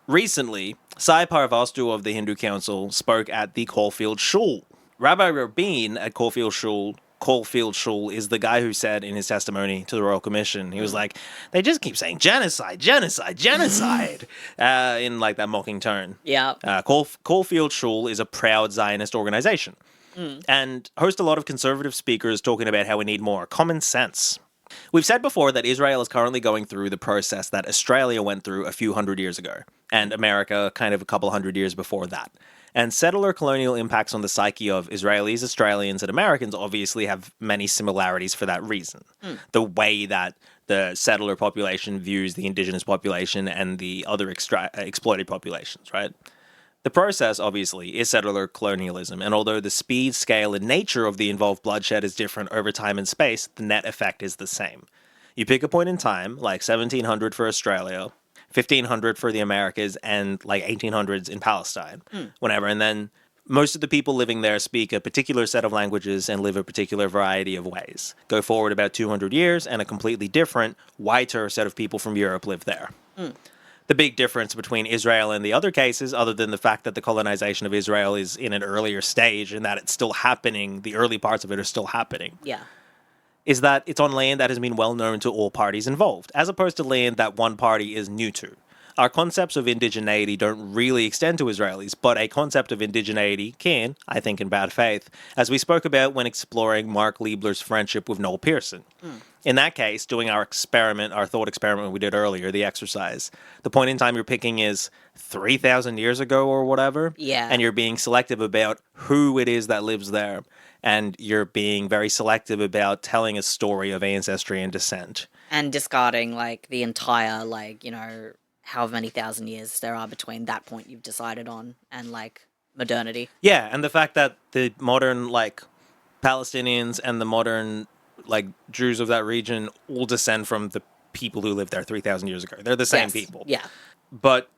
recently, Sai Parvastu of the Hindu Council spoke at the Caulfield Shul. Rabbi Rabin at Caulfield Shul is the guy who said in his testimony to the Royal Commission, he was like, they just keep saying genocide in like that mocking tone. Yeah. Caulfield Shul is a proud Zionist organization and host a lot of conservative speakers talking about how we need more common sense. We've said before that Israel is currently going through the process that Australia went through a few hundred years ago, and America kind of a couple hundred years before that. And settler colonial impacts on the psyche of Israelis, Australians, and Americans obviously have many similarities for that reason. The way that the settler population views the indigenous population and the other exploited populations, right? The process, obviously, is settler colonialism, and although the speed, scale, and nature of the involved bloodshed is different over time and space, the net effect is the same. You pick a point in time, like 1700 for Australia, 1500 for the Americas, and like 1800s in Palestine, whenever. And then most of the people living there speak a particular set of languages and live a particular variety of ways. Go forward about 200 years, and a completely different, whiter set of people from Europe live there. The big difference between Israel and the other cases, other than the fact that the colonization of Israel is in an earlier stage and that it's still happening, the early parts of it are still happening, is that it's on land that has been well known to all parties involved, as opposed to land that one party is new to. Our concepts of indigeneity don't really extend to Israelis, but a concept of indigeneity can, I think in bad faith, as we spoke about when exploring Mark Liebler's friendship with Noel Pearson. In that case, doing our thought experiment we did earlier, the exercise, the point in time you're picking is 3,000 years ago or whatever, and you're being selective about who it is that lives there, and you're being very selective about telling a story of ancestry and descent. And discarding, like, the entire, like, you know, however many thousand years there are between that point you've decided on and, like, modernity. Yeah, and the fact that the modern, like, Palestinians and the modern like Jews of that region all descend from the people who lived there 3,000 years ago. They're the same Yes. people. Yeah. But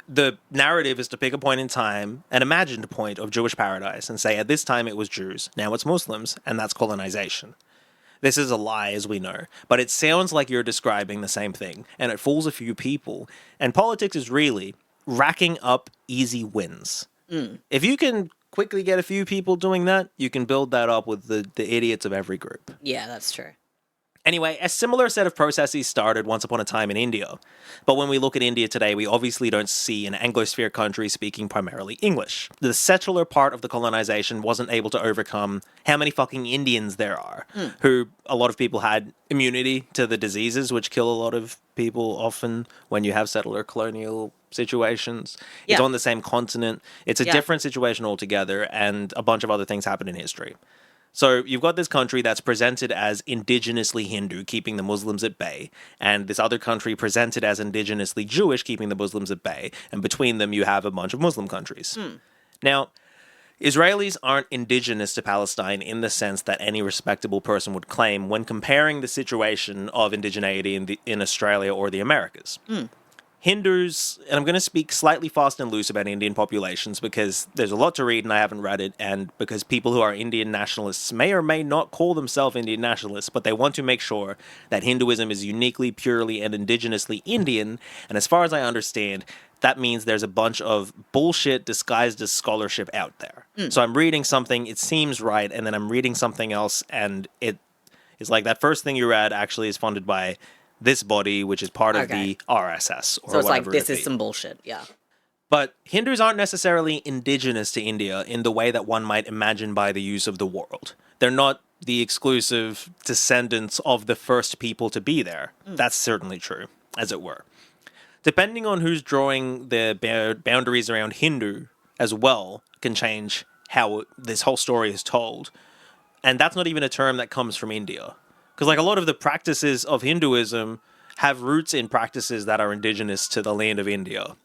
the narrative is to pick a point in time, an imagined point of Jewish paradise, and say at this time it was Jews, now it's Muslims, and that's colonization. This is a lie, as we know, but it sounds like you're describing the same thing, and it fools a few people. And politics is really racking up easy wins. If you can quickly get a few people doing that, you can build that up with the idiots of every group. Yeah, that's true. Anyway, a similar set of processes started once upon a time in India. But when we look at India today, we obviously don't see an Anglosphere country speaking primarily English. The settler part of the colonization wasn't able to overcome how many fucking Indians there are, who a lot of people had immunity to the diseases which kill a lot of people often when you have settler colonial situations. It's Yeah. on the same continent. It's a different situation altogether, and a bunch of other things happen in history. So you've got this country that's presented as indigenously Hindu, keeping the Muslims at bay, and this other country presented as indigenously Jewish, keeping the Muslims at bay, and between them you have a bunch of Muslim countries. Now, Israelis aren't indigenous to Palestine in the sense that any respectable person would claim when comparing the situation of indigeneity in Australia or the Americas. Hindus, and I'm going to speak slightly fast and loose about Indian populations because there's a lot to read and I haven't read it, and because people who are Indian nationalists may or may not call themselves Indian nationalists, but they want to make sure that Hinduism is uniquely, purely, and indigenously Indian, and as far as I understand, that means there's a bunch of bullshit disguised as scholarship out there. So I'm reading something, it seems right, and then I'm reading something else, and it is like that first thing you read actually is funded by this body, which is part of the RSS, or So it's like, whatever this it is be. some bullshit. Yeah. But Hindus aren't necessarily indigenous to India in the way that one might imagine by the use of the word. They're not the exclusive descendants of the first people to be there. That's certainly true, as it were. Depending on who's drawing the boundaries around Hindu as well can change how this whole story is told. And that's not even a term that comes from India. Because like a lot of the practices of Hinduism have roots in practices that are indigenous to the land of India.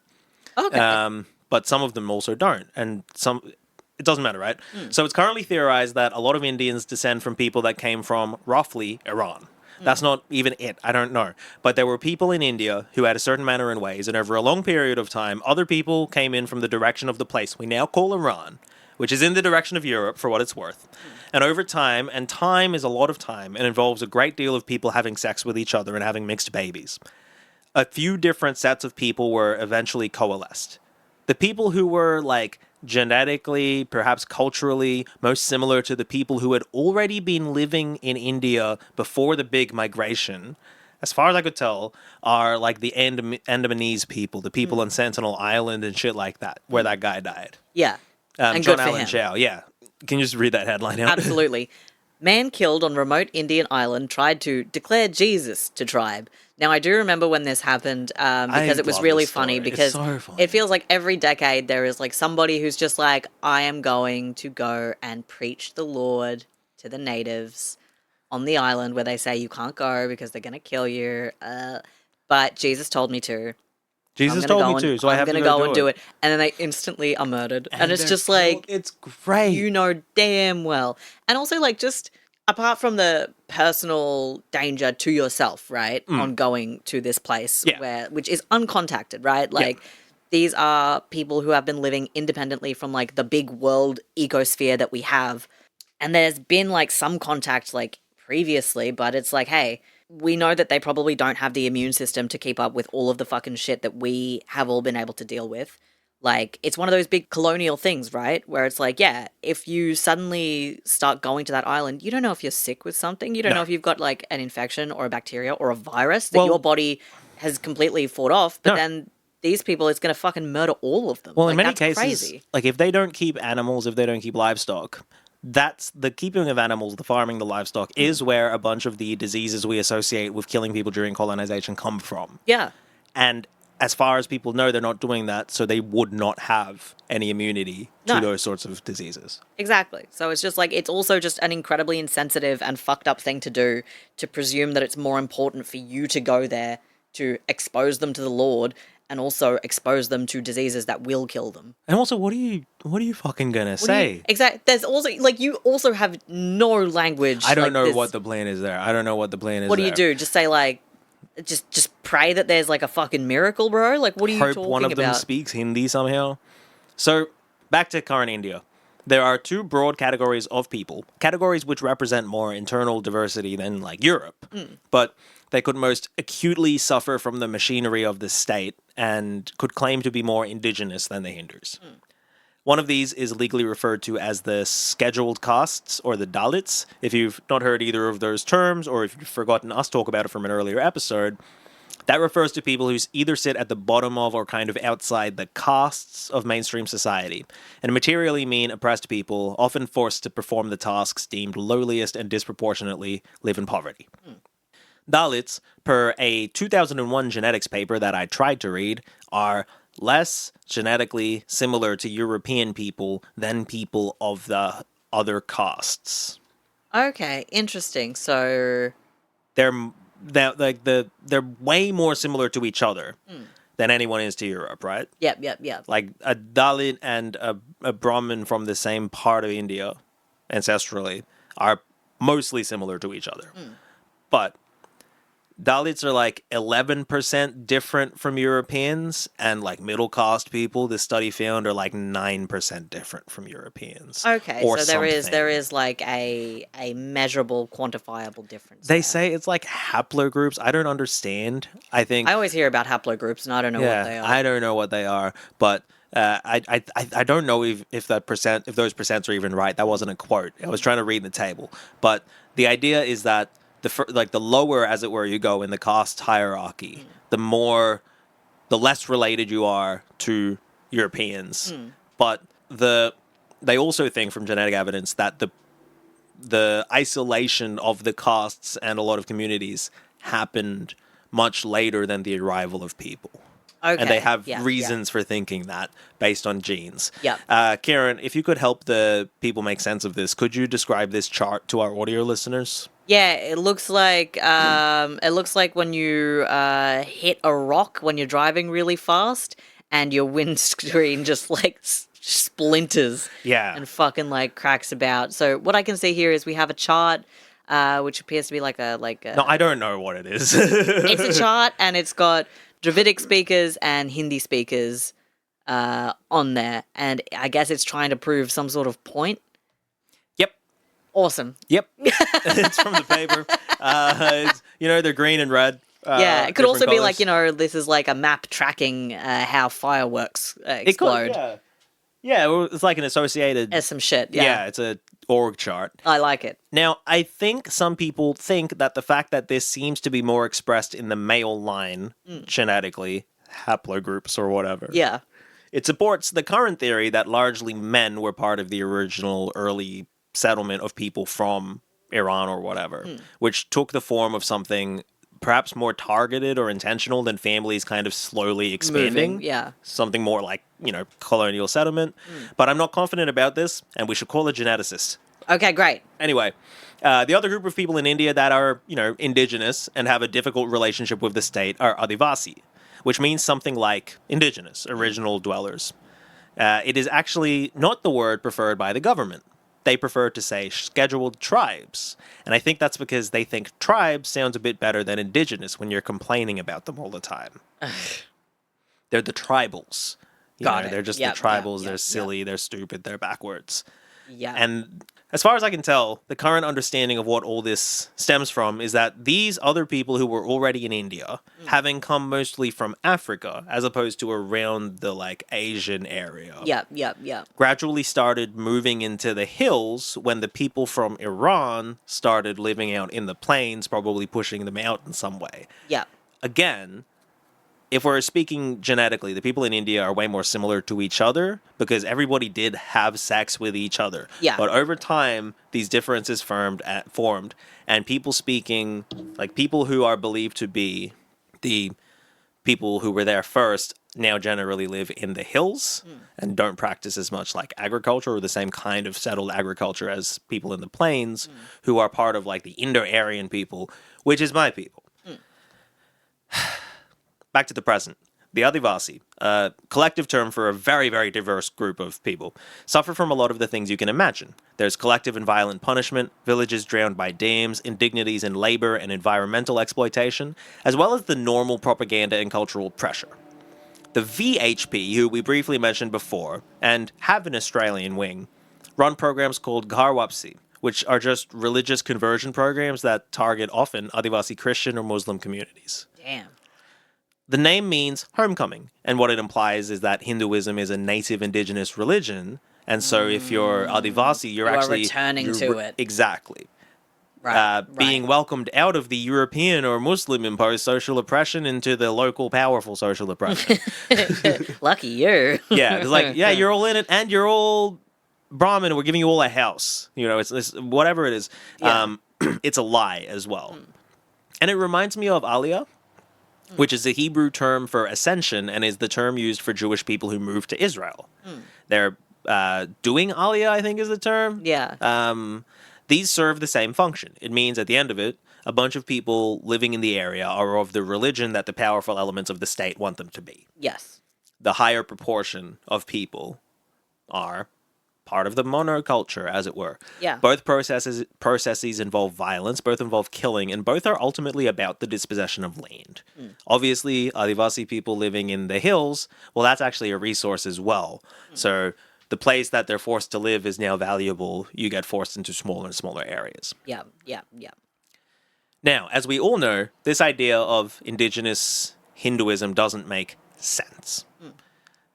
Okay. But some of them also don't. And it doesn't matter, right? So it's currently theorized that a lot of Indians descend from people that came from roughly Iran. That's not even it. I don't know. But there were people in India who had a certain manner and ways, and over a long period of time, other people came in from the direction of the place we now call Iran, which is in the direction of Europe, for what it's worth. And over time, and time is a lot of time, and involves a great deal of people having sex with each other and having mixed babies. A few different sets of people were eventually coalesced. The people who were, like, genetically, perhaps culturally, most similar to the people who had already been living in India before the big migration, as far as I could tell, are, like, the Andamanese people, the people on Sentinel Island and shit like that, where that guy died. Yeah. And John good for Allen him. Chow, yeah. Can you just read that headline out? Absolutely. Man killed on remote Indian island tried to declare Jesus to tribe. Now, I do remember when this happened because it was love really this funny story. It's because so funny. it feels like every decade there is like somebody who's just like, I am going to go and preach the Lord to the natives on the island where they say you can't go because they're going to kill you. But Jesus told me to. Jesus I'm told gonna me go to, and- so I I'm have to gonna go and do it. And then they instantly are murdered. And it's they're just so- like, it's great. you know damn well. And also, like, just apart from the personal danger to yourself, right, on going to this place which is uncontacted, right? Like, these are people who have been living independently from, like, the big world ecosphere that we have. And there's been, like, some contact, like, previously, but it's like, hey, we know that they probably don't have the immune system to keep up with all of the fucking shit that we have all been able to deal with. Like, it's one of those big colonial things, right? Where it's like, yeah, if you suddenly start going to that island, you don't know if you're sick with something. You don't know if you've got, like, an infection or a bacteria or a virus that Well- your body has completely fought off. But No. then these people, it's going to fucking murder all of them. Well, like, in many that's cases, crazy. like if they don't keep animals, if they don't keep livestock, that's the keeping of animals, the farming, the livestock is where a bunch of the diseases we associate with killing people during colonization come from. Yeah. And as far as people know, they're not doing that, so they would not have any immunity to No. those sorts of diseases. Exactly. So it's just like, it's also just an incredibly insensitive and fucked up thing to do, to presume that it's more important for you to go there to expose them to the Lord and also expose them to diseases that will kill them. And also, what are you fucking gonna say? Exactly. There's also you also have no language. I don't like know this. what the plan is there. I don't know what the plan is. What do you there. do? Just say just pray that there's like a fucking miracle, bro? Like, what are you Hope talking one of them about? speaks Hindi somehow. So, back to current India. There are two broad categories of people, categories which represent more internal diversity than like Europe, but they could most acutely suffer from the machinery of the state and could claim to be more indigenous than the Hindus. One of these is legally referred to as the scheduled castes or the Dalits. If you've not heard either of those terms, or if you've forgotten us talk about it from an earlier episode, that refers to people who either sit at the bottom of or kind of outside the castes of mainstream society, and materially mean oppressed people, often forced to perform the tasks deemed lowliest and disproportionately live in poverty. Dalits, per a 2001 genetics paper that I tried to read, are less genetically similar to European people than people of the other castes. Okay, interesting. So They're way more similar to each other than anyone is to Europe, right? yep. Like a Dalit and a Brahmin from the same part of India, ancestrally, are mostly similar to each other. But Dalits are like 11% different from Europeans, and like middle caste people, this study found, are like 9% different from Europeans. Okay, or so there something. is like a measurable, quantifiable difference. They there. say it's like haplogroups. I don't understand. I think I always hear about haplogroups, and I don't know what they are. I don't know what they are, but I don't know if those percents are even right. That wasn't a quote. I was trying to read the table, but the idea is that the lower, as it were, you go in the caste hierarchy, the less related you are to Europeans. But they also think from genetic evidence that the isolation of the castes and a lot of communities happened much later than the arrival of people. Okay. And they have yeah, reasons for thinking that based on genes. Yeah. Ciaran, if you could help the people make sense of this, could you describe this chart to our audio listeners? Yeah, it looks like when you hit a rock when you're driving really fast, and your windscreen just like splinters. Yeah. And fucking like cracks about. So what I can see here is we have a chart, which appears to be like a. No, I don't know what it is. It's a chart, and it's got Dravidic speakers and Hindi speakers on there, and I guess it's trying to prove some sort of point. Yep. Awesome. Yep. It's from the paper. They're green and red. Yeah, it could also different be colours. like, this is like a map tracking how fireworks explode. It could, yeah, well, it's like an associated. As some shit. Yeah. It's a org chart. I like it. Now, I think some people think that the fact that this seems to be more expressed in the male line genetically, haplogroups or whatever. Yeah. It supports the current theory that largely men were part of the original early settlement of people from Iran or whatever, which took the form of something perhaps more targeted or intentional than families kind of slowly expanding. Moving, yeah. Something more like, colonial settlement. But I'm not confident about this, and we should call a geneticist. Okay, great. Anyway, the other group of people in India that are, indigenous and have a difficult relationship with the state are Adivasi, which means something like indigenous, original dwellers. It is actually not the word preferred by the government. They prefer to say scheduled tribes. And I think that's because they think tribes sounds a bit better than indigenous when you're complaining about them all the time. They're the tribals. Got it. They're just Yep, the tribals. yep, They're yep, silly. They're stupid. They're backwards. Yeah. And as far as I can tell, the current understanding of what all this stems from is that these other people who were already in India, having come mostly from Africa, as opposed to around the Asian area, Yep. gradually started moving into the hills when the people from Iran started living out in the plains, probably pushing them out in some way. Yep. Again, if we're speaking genetically, the people in India are way more similar to each other because everybody did have sex with each other. Yeah. But over time, these differences formed, and people speaking, people who are believed to be the people who were there first, now generally live in the hills and don't practice as much agriculture or the same kind of settled agriculture as people in the plains who are part of the Indo-Aryan people, which is my people. Back to the present. The Adivasi, a collective term for a very, very diverse group of people, suffer from a lot of the things you can imagine. There's collective and violent punishment, villages drowned by dams, indignities in labor and environmental exploitation, as well as the normal propaganda and cultural pressure. The VHP, who we briefly mentioned before, and have an Australian wing, run programs called Gharwapsi, which are just religious conversion programs that target often Adivasi Christian or Muslim communities. Damn. The name means homecoming, and what it implies is that Hinduism is a native indigenous religion, and so if you're Adivasi, you're actually returning to it. Exactly. Right. Being welcomed out of the European or Muslim imposed social oppression into the local powerful social oppression. Lucky you. Yeah, it's like, yeah, you're all in it, and you're all Brahmin, we're giving you all a house. You know, it's whatever it is. Yeah. It's a lie as well. And it reminds me of Aliyah, which is a Hebrew term for ascension and is the term used for Jewish people who move to Israel. They're doing Aliyah, I think is the term. Yeah. These serve the same function. It means at the end of it, a bunch of people living in the area are of the religion that the powerful elements of the state want them to be. Yes. The higher proportion of people are part of the monoculture, as it were. Yeah. Both processes involve violence, both involve killing, and both are ultimately about the dispossession of land. Obviously, Adivasi people living in the hills, well, that's actually a resource as well. So the place that they're forced to live is now valuable. You get forced into smaller and smaller areas. Yeah. Now, as we all know, this idea of indigenous Hinduism doesn't make sense.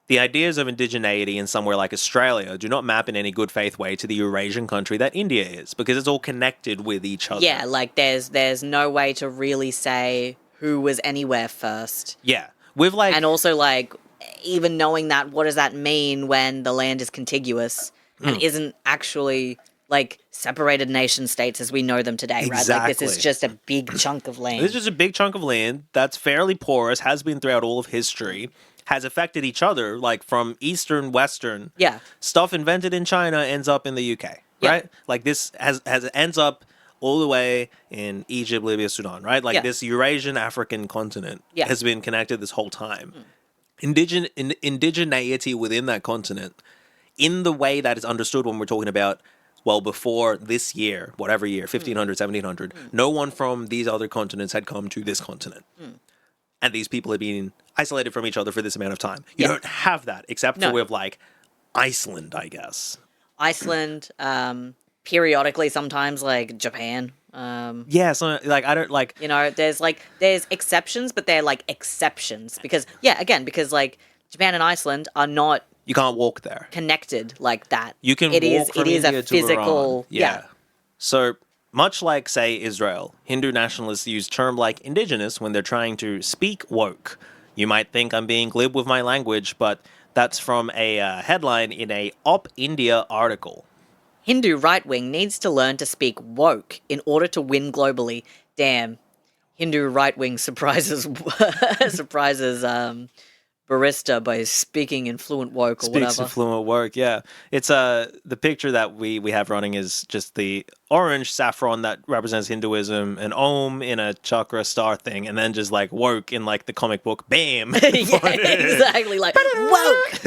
The ideas of indigeneity in somewhere like Australia do not map in any good faith way to the Eurasian country that India is, because it's all connected with each other. Yeah, like there's no way to really say who was anywhere first. Yeah. With like... And also, like, even knowing that, what does that mean when the land is contiguous and isn't actually, like, separated nation states as we know them today, right? Like, this is just a big chunk of land. This is just a big chunk of land that's fairly porous, has been throughout all of history, has affected each other, like from Eastern, Western. Yeah. Stuff invented in China ends up in the UK, Yeah. right? Like this ends up all the way in Egypt, Libya, Sudan, right? Like this Eurasian African continent has been connected this whole time. Indigeneity within that continent, in the way that is understood when we're talking about, well, before this year, whatever year, 1500, 1700, no one from these other continents had come to this continent. And these people had been isolated from each other for this amount of time. You don't have that, except for with, like, Iceland, I guess. Iceland, periodically sometimes, like, Japan. Yeah, so, like, I don't, like... You know, there's exceptions, but they're, like, exceptions. Because, because, like, Japan and Iceland are not... You can't walk there. Connected like that. You can walk from India a physical... to Iran. Yeah. So... Much like, say, Israel, Hindu nationalists use terms like indigenous when they're trying to speak woke. You might think I'm being glib with my language, but that's from a headline in a Op India article. Hindu right wing needs to learn to speak woke in order to win globally. Damn, Hindu right wing surprises barista by speaking in fluent woke or whatever. Speaks in fluent woke, yeah. It's the picture that we have running is just the orange saffron that represents Hinduism, an Om in a chakra star thing, and then just like woke in like the comic book, bam. Yeah, exactly, like woke.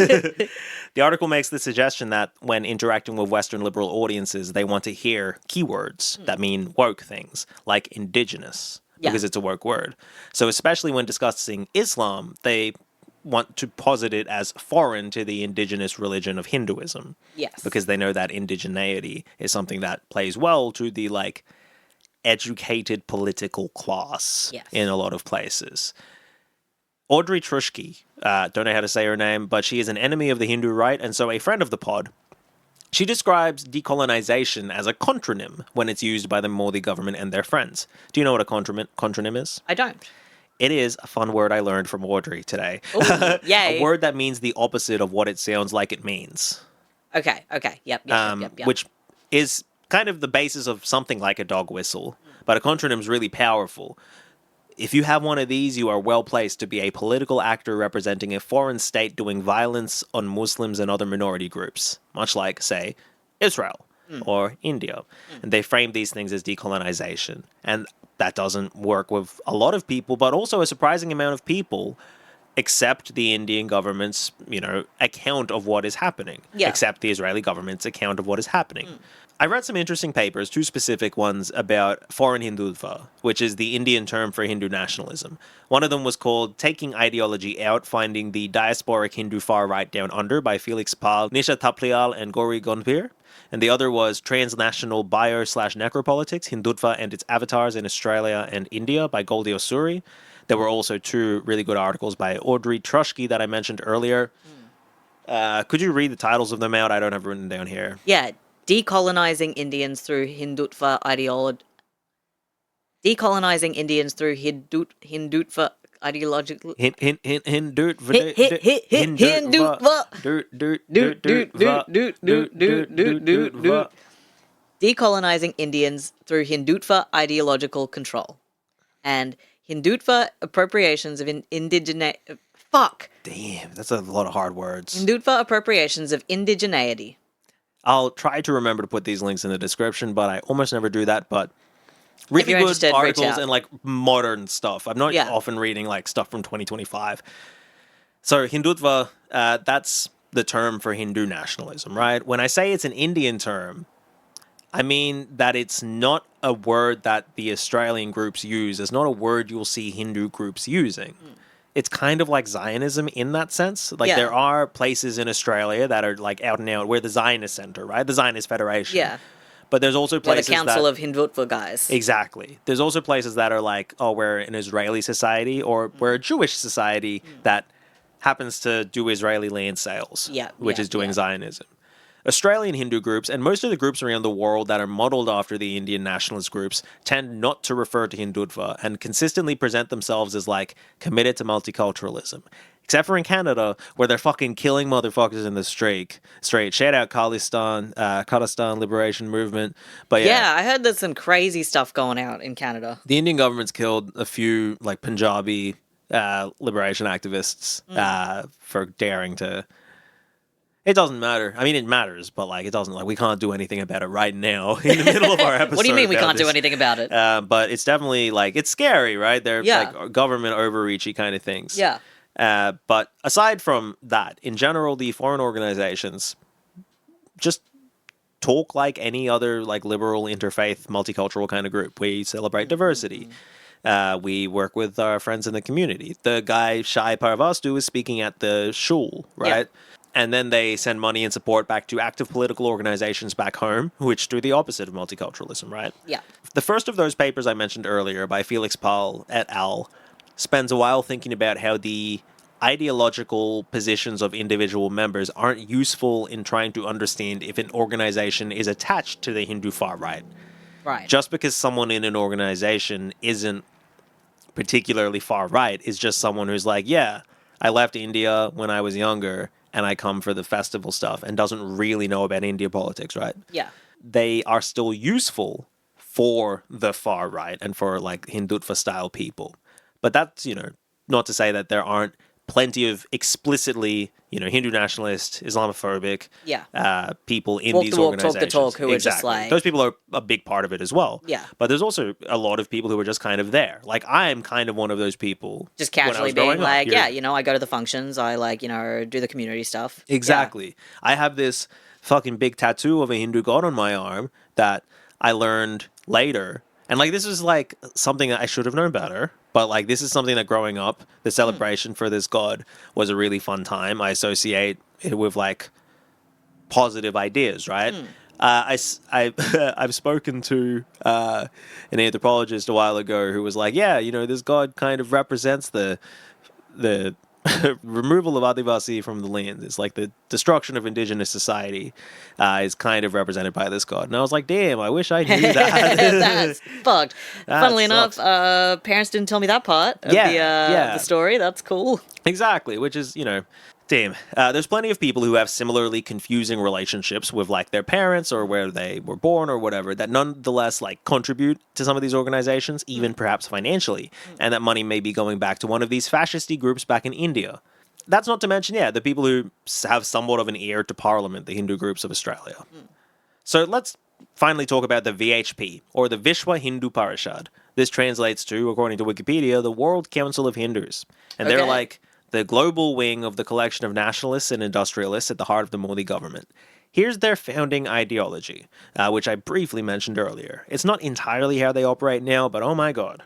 The article makes the suggestion that when interacting with Western liberal audiences, they want to hear keywords that mean woke things, like indigenous, because it's a woke word. So especially when discussing Islam, they want to posit it as foreign to the indigenous religion of Hinduism. Yes. Because they know that indigeneity is something that plays well to the, like, educated political class in a lot of places. Audrey Trushki, don't know how to say her name, but she is an enemy of the Hindu right, and so a friend of the pod. She describes decolonization as a contronym when it's used by the Modi government and their friends. Do you know what a contronym is? I don't. It is a fun word I learned from Audrey today. Ooh, yay. A word that means the opposite of what it sounds like it means. Okay. Yep. Which is kind of the basis of something like a dog whistle. But a contronym is really powerful. If you have one of these, you are well placed to be a political actor representing a foreign state doing violence on Muslims and other minority groups, much like, say, Israel or India. And they frame these things as decolonization. And that doesn't work with a lot of people, but also a surprising amount of people accept the Indian government's, account of what is happening. Yeah. Accept the Israeli government's account of what is happening. I read some interesting papers, two specific ones about foreign Hindutva, which is the Indian term for Hindu nationalism. One of them was called Taking Ideology Out, Finding the Diasporic Hindu Far Right Down Under by Felix Pal, Nisha Taplial, and Gauri Gonpir. And the other was Transnational Bio/Necropolitics, Hindutva and its Avatars in Australia and India by Goldie Osuri. There were also two really good articles by Audrey Trushky that I mentioned earlier. Could you read the titles of them out? I don't have written down here. Yeah. Decolonizing Indians through Hindutva ideology. Decolonizing Indians through Hindutva ideological. Decolonizing Indians through Hindutva ideological control, and Hindutva appropriations of indigenous. Fuck. Damn, that's a lot of hard words. Hindutva appropriations of indigeneity. I'll try to remember to put these links in the description, but I almost never do that. But really you're good interested, reach articles out. and like modern stuff. I'm not often reading like stuff from 2025. So Hindutva, that's the term for Hindu nationalism, right? When I say it's an Indian term, I mean that it's not a word that the Australian groups use. It's not a word you'll see Hindu groups using. It's kind of like Zionism in that sense. Like there are places in Australia that are like out and out. We're the Zionist Center, right? The Zionist Federation. Yeah. But there's also places the Council of Hindutva guys. Exactly. There's also places that are like, oh, we're an Israeli society or we're a Jewish society that happens to do Israeli land sales, which is doing Zionism. Australian Hindu groups and most of the groups around the world that are modeled after the Indian nationalist groups tend not to refer to Hindutva and consistently present themselves as like committed to multiculturalism. Except for in Canada, where they're fucking killing motherfuckers in the street. Shout out Khalistan Liberation Movement. But yeah, I heard there's some crazy stuff going out in Canada. The Indian government's killed a few like Punjabi liberation activists for daring to. It doesn't matter. I mean, it matters, but like it doesn't. Like we can't do anything about it right now in the middle of our episode. What do you mean we can't do anything about it? But it's definitely like it's scary, right? They're like government overreachy kind of things. Yeah. But aside from that, in general, the foreign organizations just talk like any other like liberal, interfaith, multicultural kind of group. We celebrate diversity. We work with our friends in the community. The guy Shai Parvastu is speaking at the shul, right? Yeah. And then they send money and support back to active political organizations back home, which do the opposite of multiculturalism, right? Yeah. The first of those papers I mentioned earlier by Felix Pal et al. Spends a while thinking about how the ideological positions of individual members aren't useful in trying to understand if an organization is attached to the Hindu far right. Right. Just because someone in an organization isn't particularly far right is just someone who's like, yeah, I left India when I was younger and I come for the festival stuff and doesn't really know about India politics, right? Yeah. They are still useful for the far right and for like Hindutva style people. But that's, not to say that there aren't plenty of explicitly, Hindu nationalist, Islamophobic people in these organizations. Talk the talk who are just like... Those people are a big part of it as well. Yeah. But there's also a lot of people who are just kind of there. Like, I am kind of one of those people. Just casually being like, I go to the functions, I do the community stuff. Exactly. Yeah. I have this fucking big tattoo of a Hindu god on my arm that I learned later. And, this is, something that I should have known better. But, this is something that growing up, the celebration for this god was a really fun time. I associate it with, positive ideas, right? I've spoken to an anthropologist a while ago who was like, this god kind of represents the removal of Adivasi from the land. It's like the destruction of indigenous society is kind of represented by this god. And I was like, damn, I wish I knew that. That's fucked. Funnily enough, parents didn't tell me that part of the story. That's cool. Exactly, which is, damn. There's plenty of people who have similarly confusing relationships with their parents or where they were born or whatever that nonetheless contribute to some of these organizations, even perhaps financially, and that money may be going back to one of these fascisty groups back in India. That's not to mention, the people who have somewhat of an ear to Parliament, the Hindu groups of Australia. So let's finally talk about the VHP, or the Vishwa Hindu Parishad. This translates to, according to Wikipedia, the World Council of Hindus. And they're the global wing of the collection of nationalists and industrialists at the heart of the Modi government. Here's their founding ideology, which I briefly mentioned earlier. It's not entirely how they operate now, but oh my god.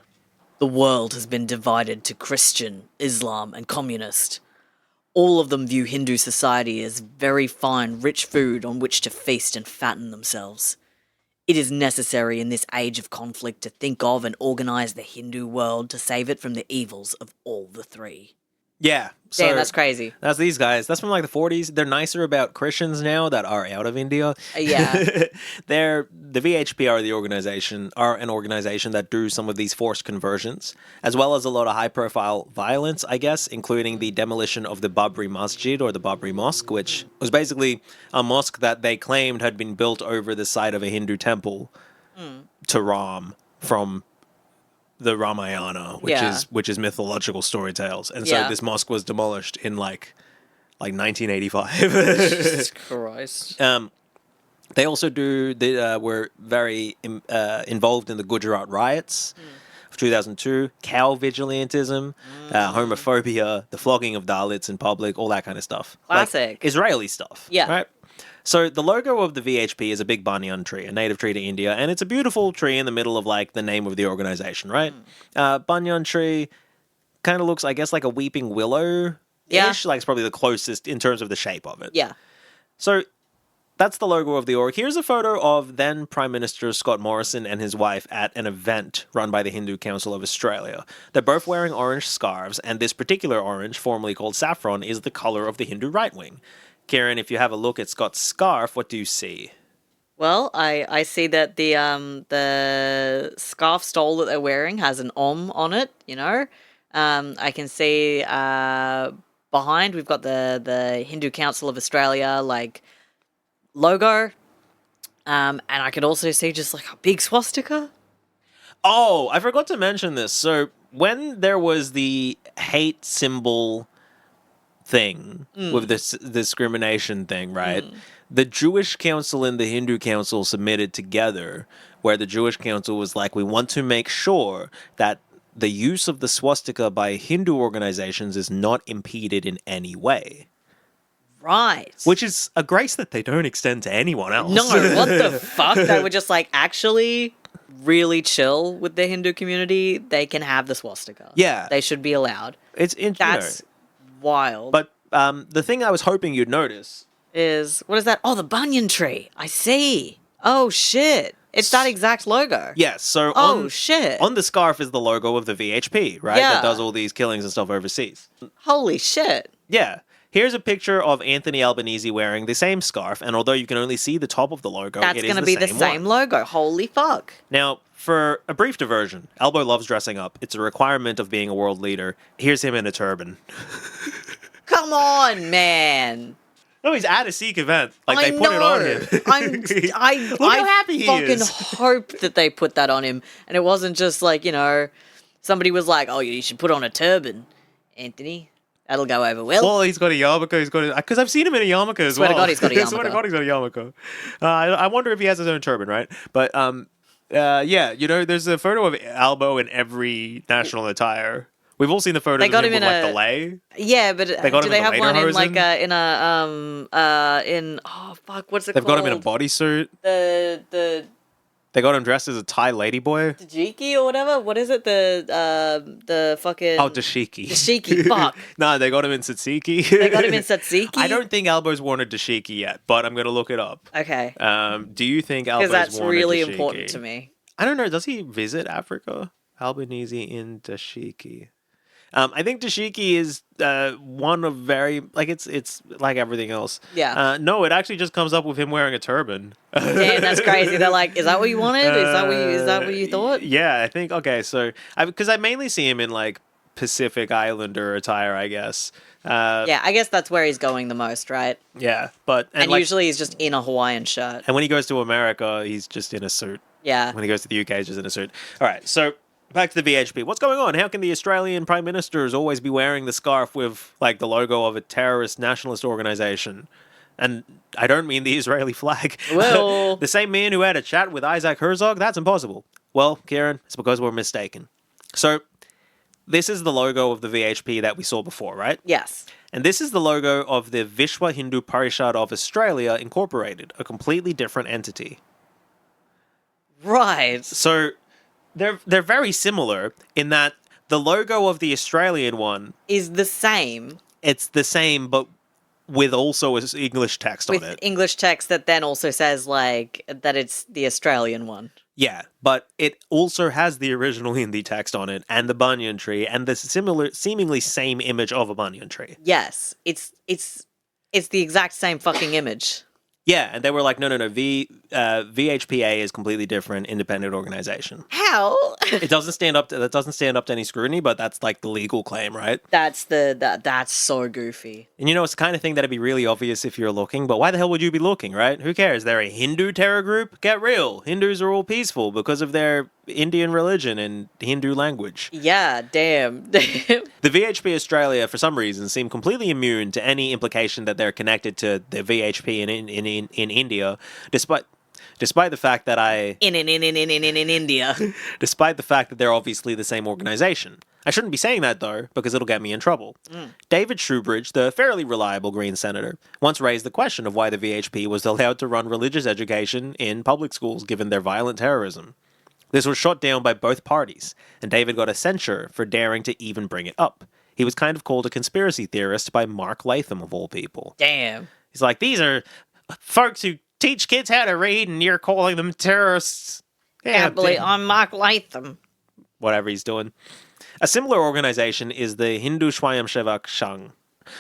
The world has been divided to Christian, Islam, and communist. All of them view Hindu society as very fine, rich food on which to feast and fatten themselves. It is necessary in this age of conflict to think of and organise the Hindu world to save it from the evils of all the three. Yeah. So Damn, that's crazy. That's these guys. That's from like the 40s. They're nicer about Christians now that are out of India. Yeah. The VHP are an organization that do some of these forced conversions, as well as a lot of high-profile violence, I guess, including the demolition of the Babri Masjid or the Babri Mosque, which was basically a mosque that they claimed had been built over the site of a Hindu temple to Ram from the Ramayana, which is mythological story tales, and so this mosque was demolished in like 1985. Jesus Christ. They also were very involved in the Gujarat riots of 2002, cow vigilantism, homophobia, the flogging of Dalits in public, all that kind of stuff. Classic. Like Israeli stuff. Yeah. Right? So the logo of the VHP is a big banyan tree, a native tree to India, and it's a beautiful tree in the middle of like the name of the organization, right? Banyan tree kind of looks, I guess, like a weeping willow-ish. Yeah. Like it's probably the closest in terms of the shape of it. Yeah. So that's the logo of the org. Here's a photo of then Prime Minister Scott Morrison and his wife at an event run by the Hindu Council of Australia. They're both wearing orange scarves, and this particular orange, formerly called saffron, is the color of the Hindu right wing. Ciaran, if you have a look at Scott's scarf, what do you see? Well, I see that the scarf stole that they're wearing has an Om on it, you know. I can see behind we've got the Hindu Council of Australia like logo. And I can also see just like a big swastika. Oh, I forgot to mention this. So when there was the hate symbol thing with this discrimination thing, right? The Jewish Council and the Hindu Council submitted together where the Jewish Council was like, we want to make sure that the use of the swastika by Hindu organizations is not impeded in any way. Right. Which is a grace that they don't extend to anyone else. No, what the fuck? They were just like, actually really chill with the Hindu community. They can have the swastika. Yeah. They should be allowed. That's wild. But the thing I was hoping you'd notice is, what is that? Oh, the banyan tree. I see. Oh, shit. It's that exact logo. Yes, so shit. On the scarf is the logo of the VHP, right? Yeah. That does all these killings and stuff overseas. Holy shit. Yeah. Here's a picture of Anthony Albanese wearing the same scarf, and although you can only see the top of the logo, That's going to be the same logo. Holy fuck. Now, for a brief diversion, Albo loves dressing up. It's a requirement of being a world leader. Here's him in a turban. Come on, man. No, he's at a Sikh event. Like, they put it on him. Look how happy he fucking is. hope that they put that on him. And it wasn't just like, you know, somebody was like, oh, you should put on a turban, Anthony. That'll go over well. Well, he's got a yarmulke. Because I've seen him in a yarmulke as well. Swear to God, he's got a yarmulke. Swear to God, he's got a yarmulke. I wonder if he has his own turban, right? But, yeah, you know, there's a photo of Albo in every national attire. We've all seen the photos of him with, like, the lei. Yeah, but do they have one in, like, in oh, fuck, what's it They've called? got him in a bodysuit. The They got him dressed as a Thai ladyboy. Dashiki or whatever? What is it? The fucking... Oh, dashiki. Dashiki, fuck. No, they got him in tzatziki. They got him in tzatziki? I don't think Albo's worn a dashiki yet, but I'm going to look it up. Okay. Do you think Albo's worn a dashiki? Because that's really important to me. I don't know. Does he visit Africa? Albanese in dashiki. I think dashiki is one of very, like, it's like everything else. Yeah. No, it actually just comes up with him wearing a turban. Damn, that's crazy. They're like, is that what you wanted? Is that what you thought? Yeah, I think, okay, so, because I mainly see him in, like, Pacific Islander attire, I guess. Yeah, I guess that's where he's going the most, right? Yeah, but... And like, usually he's just in a Hawaiian shirt. And when he goes to America, he's just in a suit. Yeah. When he goes to the UK, he's just in a suit. All right, so... Back to the VHP. What's going on? How can the Australian Prime Ministers always be wearing the scarf with, like, the logo of a terrorist nationalist organization? And I don't mean the Israeli flag. Well... The same man who had a chat with Isaac Herzog? That's impossible. Well, Ciaran, it's because we're mistaken. So, this is the logo of the VHP that we saw before, right? Yes. And this is the logo of the Vishwa Hindu Parishad of Australia Incorporated, a completely different entity. Right. So they're very similar in that the logo of the Australian one Is the same. It's the same, but with also English text With on it. English text that then also says, like, that it's the Australian one. Yeah, but it also has the original Hindi text on it, and the banyan tree, and the seemingly same image of a banyan tree. Yes. It's the exact same fucking image. Yeah, and they were like, no, VHPA is completely different, independent organization. How? It doesn't stand up to that doesn't stand up to any scrutiny, but that's like the legal claim, right? That's so goofy. And you know, it's the kind of thing that'd be really obvious if you're looking, but why the hell would you be looking, right? Who cares? They're a Hindu terror group? Get real. Hindus are all peaceful because of their Indian religion and Hindu language. Yeah, damn. The VHP Australia, for some reason, seem completely immune to any implication that they're connected to the VHP in India, despite the fact that in India. despite the fact that they're obviously the same organization. I shouldn't be saying that, though, because it'll get me in trouble. David Shoebridge, the fairly reliable Green senator, once raised the question of why the VHP was allowed to run religious education in public schools given their violent terrorism. This was shot down by both parties, and David got a censure for daring to even bring it up. He was kind of called a conspiracy theorist by Mark Latham, of all people. Damn. He's like, these are folks who teach kids how to read, and you're calling them terrorists. Yeah, I'm Mark Latham. whatever he's doing. A similar organization is the Hindu Swayamsevak Sangh,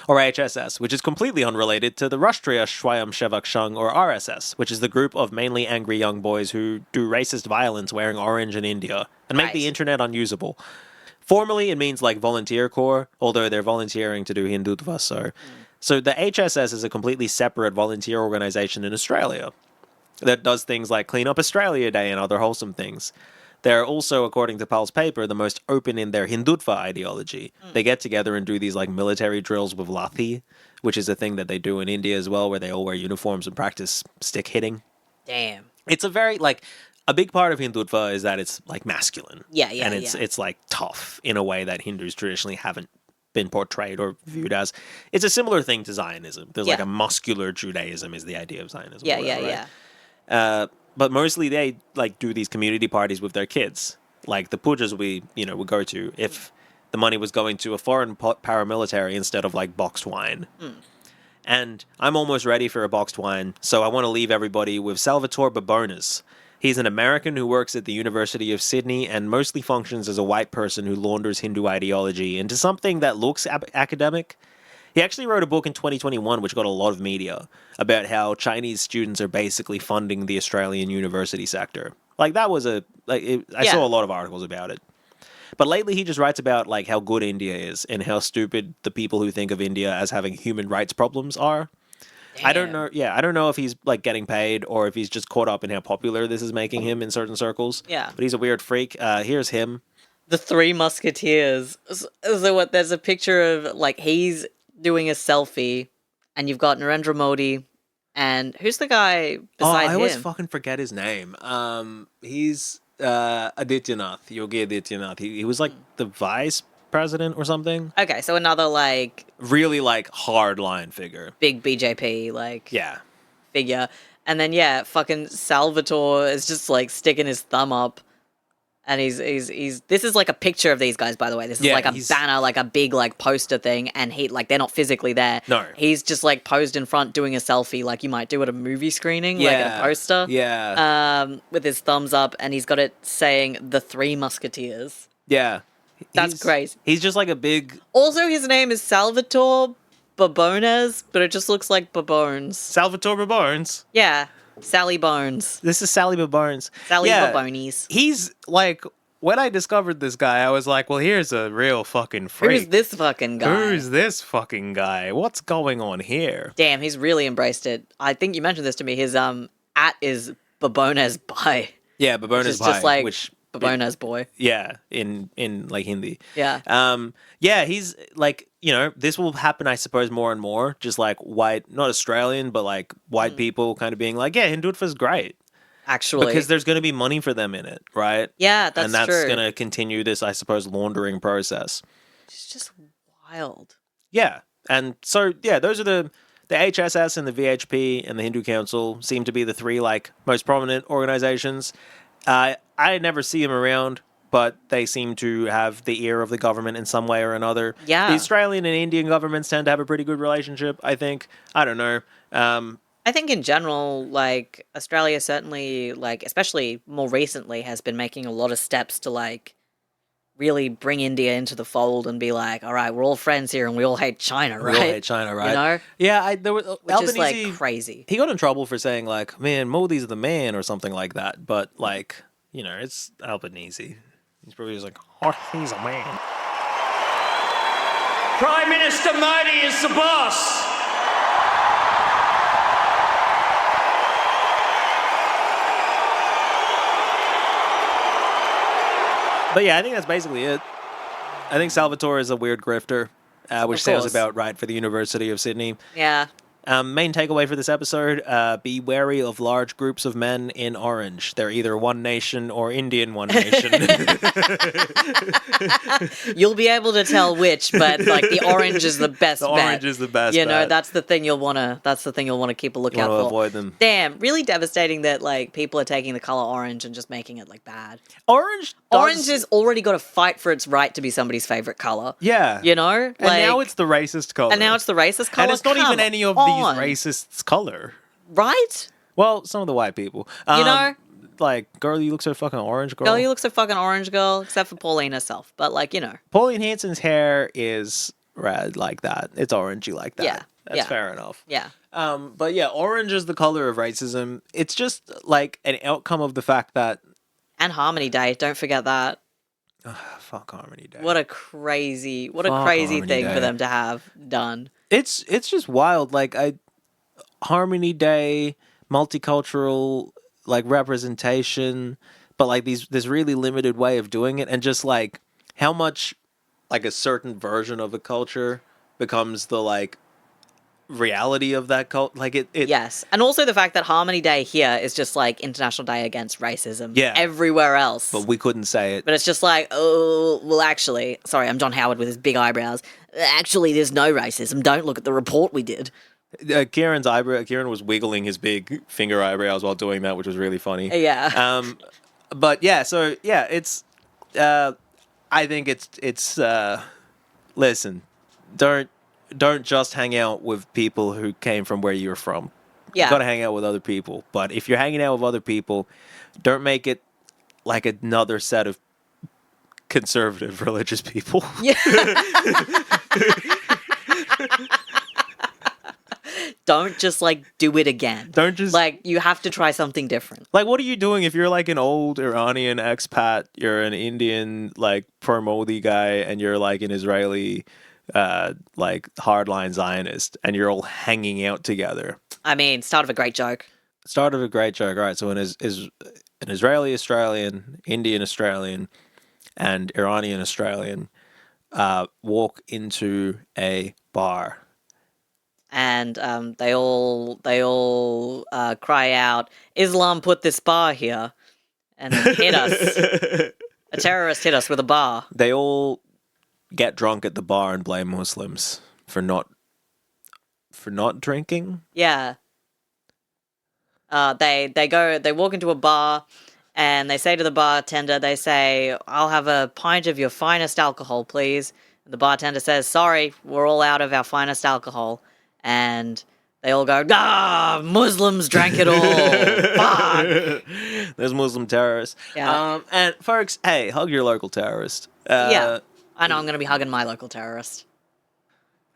or HSS, which is completely unrelated to the Rashtriya Swayamsevak Sangh, or RSS, which is the group of mainly angry young boys who do racist violence wearing orange in India and make the internet unusable. Formally, it means like volunteer corps, although they're volunteering to do Hindutva, So the HSS is a completely separate volunteer organization in Australia that does things like Clean Up Australia Day and other wholesome things. They're also, according to Pal's paper, the most open in their Hindutva ideology. They get together and do these like military drills with lathi, which is a thing that they do in India as well, where they all wear uniforms and practice stick hitting. Damn. It's a very like a big part of Hindutva is that it's like masculine. Yeah, and it's like tough in a way that Hindus traditionally haven't been portrayed or viewed as. It's a similar thing to Zionism. There's like a muscular Judaism is the idea of Zionism. But mostly they like do these community parties with their kids. Like the pujas we would go to if the money was going to a foreign paramilitary instead of like boxed wine. And I'm almost ready for a boxed wine, so I want to leave everybody with Salvatore Babonas. He's an American who works at the University of Sydney and mostly functions as a white person who launders Hindu ideology into something that looks academic. He actually wrote a book in 2021 which got a lot of media about how Chinese students are basically funding the Australian university sector. Like that was I saw a lot of articles about it. But lately he just writes about like how good India is and how stupid the people who think of India as having human rights problems are. Damn. I don't know. Yeah, I don't know if he's like getting paid or if he's just caught up in how popular this is making him in certain circles. Yeah. But he's a weird freak. Here's him. The Three Musketeers. So what? There's a picture of like he's doing a selfie, and you've got Narendra Modi, and who's the guy beside him? I always fucking forget his name. He's Adityanath, Yogi Adityanath. He was like the vice president or something. Okay, so another like really like hardline figure, big BJP like figure, and then fucking Salvatore is just like sticking his thumb up. And he's this is like a picture of these guys, by the way. This is like a banner, like a big like poster thing, and he like they're not physically there. No. He's just like posed in front doing a selfie like you might do at a movie screening, like at a poster. Yeah. With his thumbs up, and he's got it saying the Three Musketeers. Yeah. That's crazy. He's just like a big Also his name is Salvatore Babones, but it just looks like Babones. Salvatore Babones. Yeah. Sally Bones. This is Sally Babones. Sally Babonies. He's like, when I discovered this guy, I was like, well, here's a real fucking freak. Who's this fucking guy? Who's this fucking guy? What's going on here? Damn, he's really embraced it. I think you mentioned this to me. His at is Babones Bhai. Yeah, Babones Bhai. Just like Babones boy. Yeah, in like Hindi. Yeah. Yeah, he's like, this will happen, I suppose, more and more. Just like white, not Australian, but like white people kind of being like, yeah, Hindutva's great. Actually. Because there's going to be money for them in it, right? Yeah, that's and that's true. going to continue this, I suppose, laundering process. It's just wild. Yeah. And so, yeah, those are the HSS and the VHP and the Hindu Council seem to be the three, like, most prominent organizations. I never see them around, but they seem to have the ear of the government in some way or another. Yeah. The Australian and Indian governments tend to have a pretty good relationship, I think. I don't know. I think in general, like, Australia certainly, like, especially more recently, has been making a lot of steps to, like, really bring India into the fold and be like, all right, we're all friends here and we all hate China, right? We all hate China, right? You know? Yeah, there was Which is, like, crazy. He got in trouble for saying, like, man, Modi's the man or something like that. But, like, you know, it's Albanese. He's probably just like, oh, he's a man. Prime Minister Modi is the boss. But yeah, I think that's basically it. I think Salvatore is a weird grifter, which sounds about right for the University of Sydney. Yeah. Main takeaway for this episode, be wary of large groups of men in orange. They're either One Nation or Indian One Nation. You'll be able to tell which, but like the orange is the best bet. The orange is the best You know, bet. that's the thing you'll wanna keep a lookout for. Avoid them. Damn, really devastating that like people are taking the color orange and just making it like bad. Orange has already got to fight for its right to be somebody's favorite color. Yeah. You know? And now it's the racist color. And it's not even any of these racists' color. Right? Well, some of the white people. You know? Like, girl, you look so fucking orange, girl. Girl, you look so fucking orange, girl, except for Pauline herself. But, like, you know. Pauline Hanson's hair is red like that. It's orangey like that. Yeah. That's fair enough. Yeah. But yeah, orange is the color of racism. It's just, like, an outcome of the fact that... And Harmony Day, don't forget that. Fuck Harmony Day. What a crazy thing for them to have done. It's just wild. Like, Harmony Day, multicultural, like, representation, but, like, this really limited way of doing it, and just, like, how much, like, a certain version of a culture becomes the, like, reality of that cult. Like, it Yes. And also the fact that Harmony Day here is just, like, International Day Against Racism. Yeah. Everywhere else. But we couldn't say it. But it's just like, oh, well, actually, sorry, I'm John Howard with his big eyebrows. Actually, there's no racism. Don't look at the report we did. Kieran was wiggling his big finger eyebrows while doing that, which was really funny. Yeah. But yeah, so yeah, it's. I think it's. Listen, don't just hang out with people who came from where you're from. Yeah. You gotta hang out with other people. But if you're hanging out with other people, don't make it like another set of conservative religious people. Yeah. Don't just, like, do it again. Don't just... Like, you have to try something different. Like, what are you doing if you're, like, an old Iranian expat, you're an Indian, like, pro-Modi guy, and you're, like, an Israeli, like, hardline Zionist, and you're all hanging out together? I mean, start of a great joke. Start of a great joke. All right, so an Israeli Australian, Indian Australian, and Iranian Australian walk into a bar. And they all cry out, "Islam put this bar here," and hit us. A terrorist hit us with a bar. They all get drunk at the bar and blame Muslims for not drinking. Yeah. They walk into a bar, and they say to the bartender, they say, "I'll have a pint of your finest alcohol, please." And the bartender says, "Sorry, we're all out of our finest alcohol." And they all go, Muslims drank it all. Fuck. There's Muslim terrorists. Yeah. And folks, hey, hug your local terrorist. Yeah. I know I'm going to be hugging my local terrorist.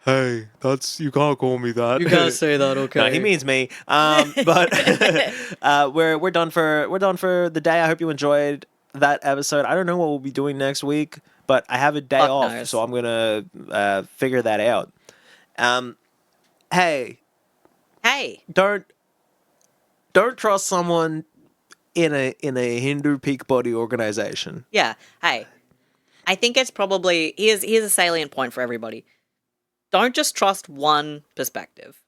Hey, you can't call me that. You can't say that, okay? No, he means me. But we're done for the day. I hope you enjoyed that episode. I don't know what we'll be doing next week, but I have a day off, so I'm gonna figure that out. Hey, don't trust someone in a Hindu peak body organization. Yeah. Hey, I think it's probably here's a salient point for everybody. Don't just trust one perspective,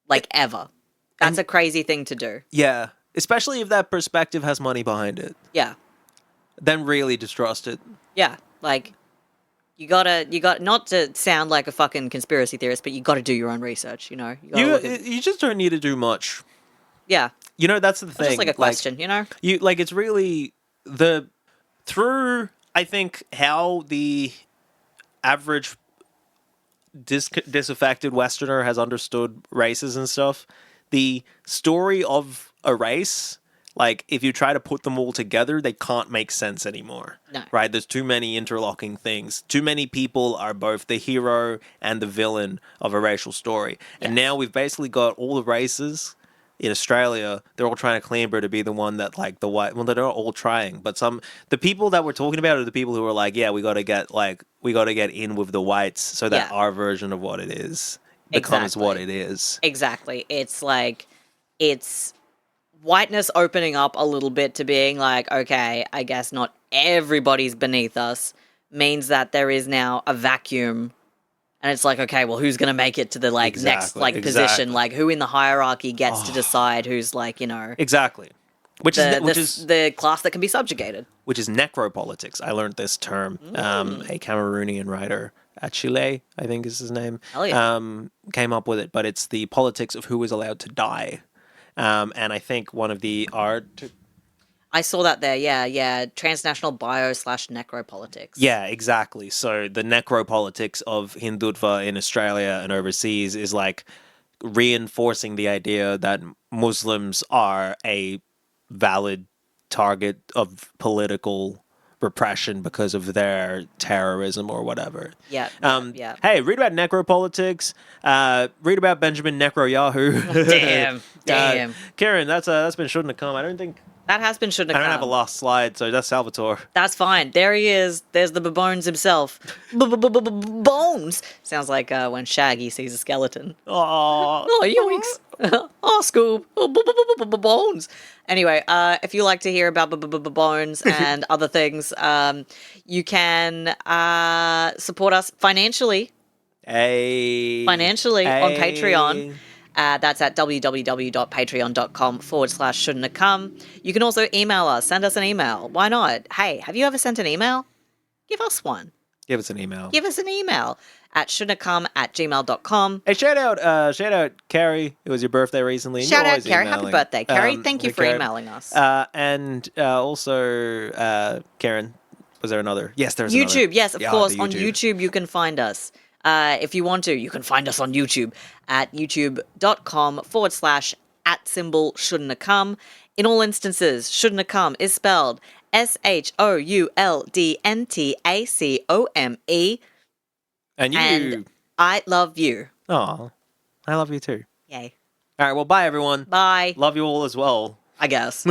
like ever. That's a crazy thing to do. Yeah, especially if that perspective has money behind it, Yeah. then really distrust it. Yeah. Like, you got not to sound like a fucking conspiracy theorist, but you gotta do your own research, you know? Gotta look at- You just don't need to do much. yeah. You know, that's the thing. Just like a question, you know? It's really through, I think, how the average disaffected Westerner has understood races and stuff, the story of a race, like, if you try to put them all together, they can't make sense anymore. No. Right? There's too many interlocking things. Too many people are both the hero and the villain of a racial story. And now we've basically got all the races in Australia. They're all trying to clamber to be the one that, like, the white... Well, they're not all trying, but the people that we're talking about are the people who are like, yeah, we got to get in with the whites so that our version of what it is becomes what it is. Exactly. It's like, it's whiteness opening up a little bit to being like, okay, I guess not everybody's beneath us, means that there is now a vacuum. And it's like, okay, well, who's going to make it to the, like, next, like, position? Like, who in the hierarchy gets to decide who's, like, you know... Exactly. Which is the class that can be subjugated. Which is necropolitics. I learned this term. A Cameroonian writer at Chile, I think is his name, came up with it. But it's the politics of who is allowed to die. And I think one of the I saw that there, yeah. Transnational bio/necropolitics. Yeah, exactly. So the necropolitics of Hindutva in Australia and overseas is like reinforcing the idea that Muslims are a valid target of political repression because of their terrorism or whatever. Yeah. Hey, read about necropolitics. Read about Benjamin Netanyahu. Damn. Ciaran, that's been shouldn't have come. I don't think... That has been shouldn't have I don't come. have a last slide, so that's Salvatore. That's fine. There he is. There's the Bones himself. Bones! Sounds like when Shaggy sees a skeleton. Oh, yoinks. Oh, Scoob. Bones. Anyway, if you like to hear about Bones and other things, you can support us financially. Financially on Patreon. That's at www.patreon.com/shouldntacome. You can also email us. Send us an email. Why not? Hey, have you ever sent an email? Give us one. Give us an email. Give us an email at shouldntacome@gmail.com. Hey, shout out, Carrie. It was your birthday recently. Shout out, Carrie. Happy birthday, Carrie. Thank you for emailing us. And also, Ciaran, was there another? Yes, there's another. YouTube. Yes, of course. On YouTube, you can find us. If you want to, you can find us on YouTube at youtube.com/@shouldntacome. In all instances, shouldntacome is spelled SHOULDNTACOME. And I love you. Oh, I love you too. Yay. All right, well, bye, everyone. Bye. Love you all as well. I guess.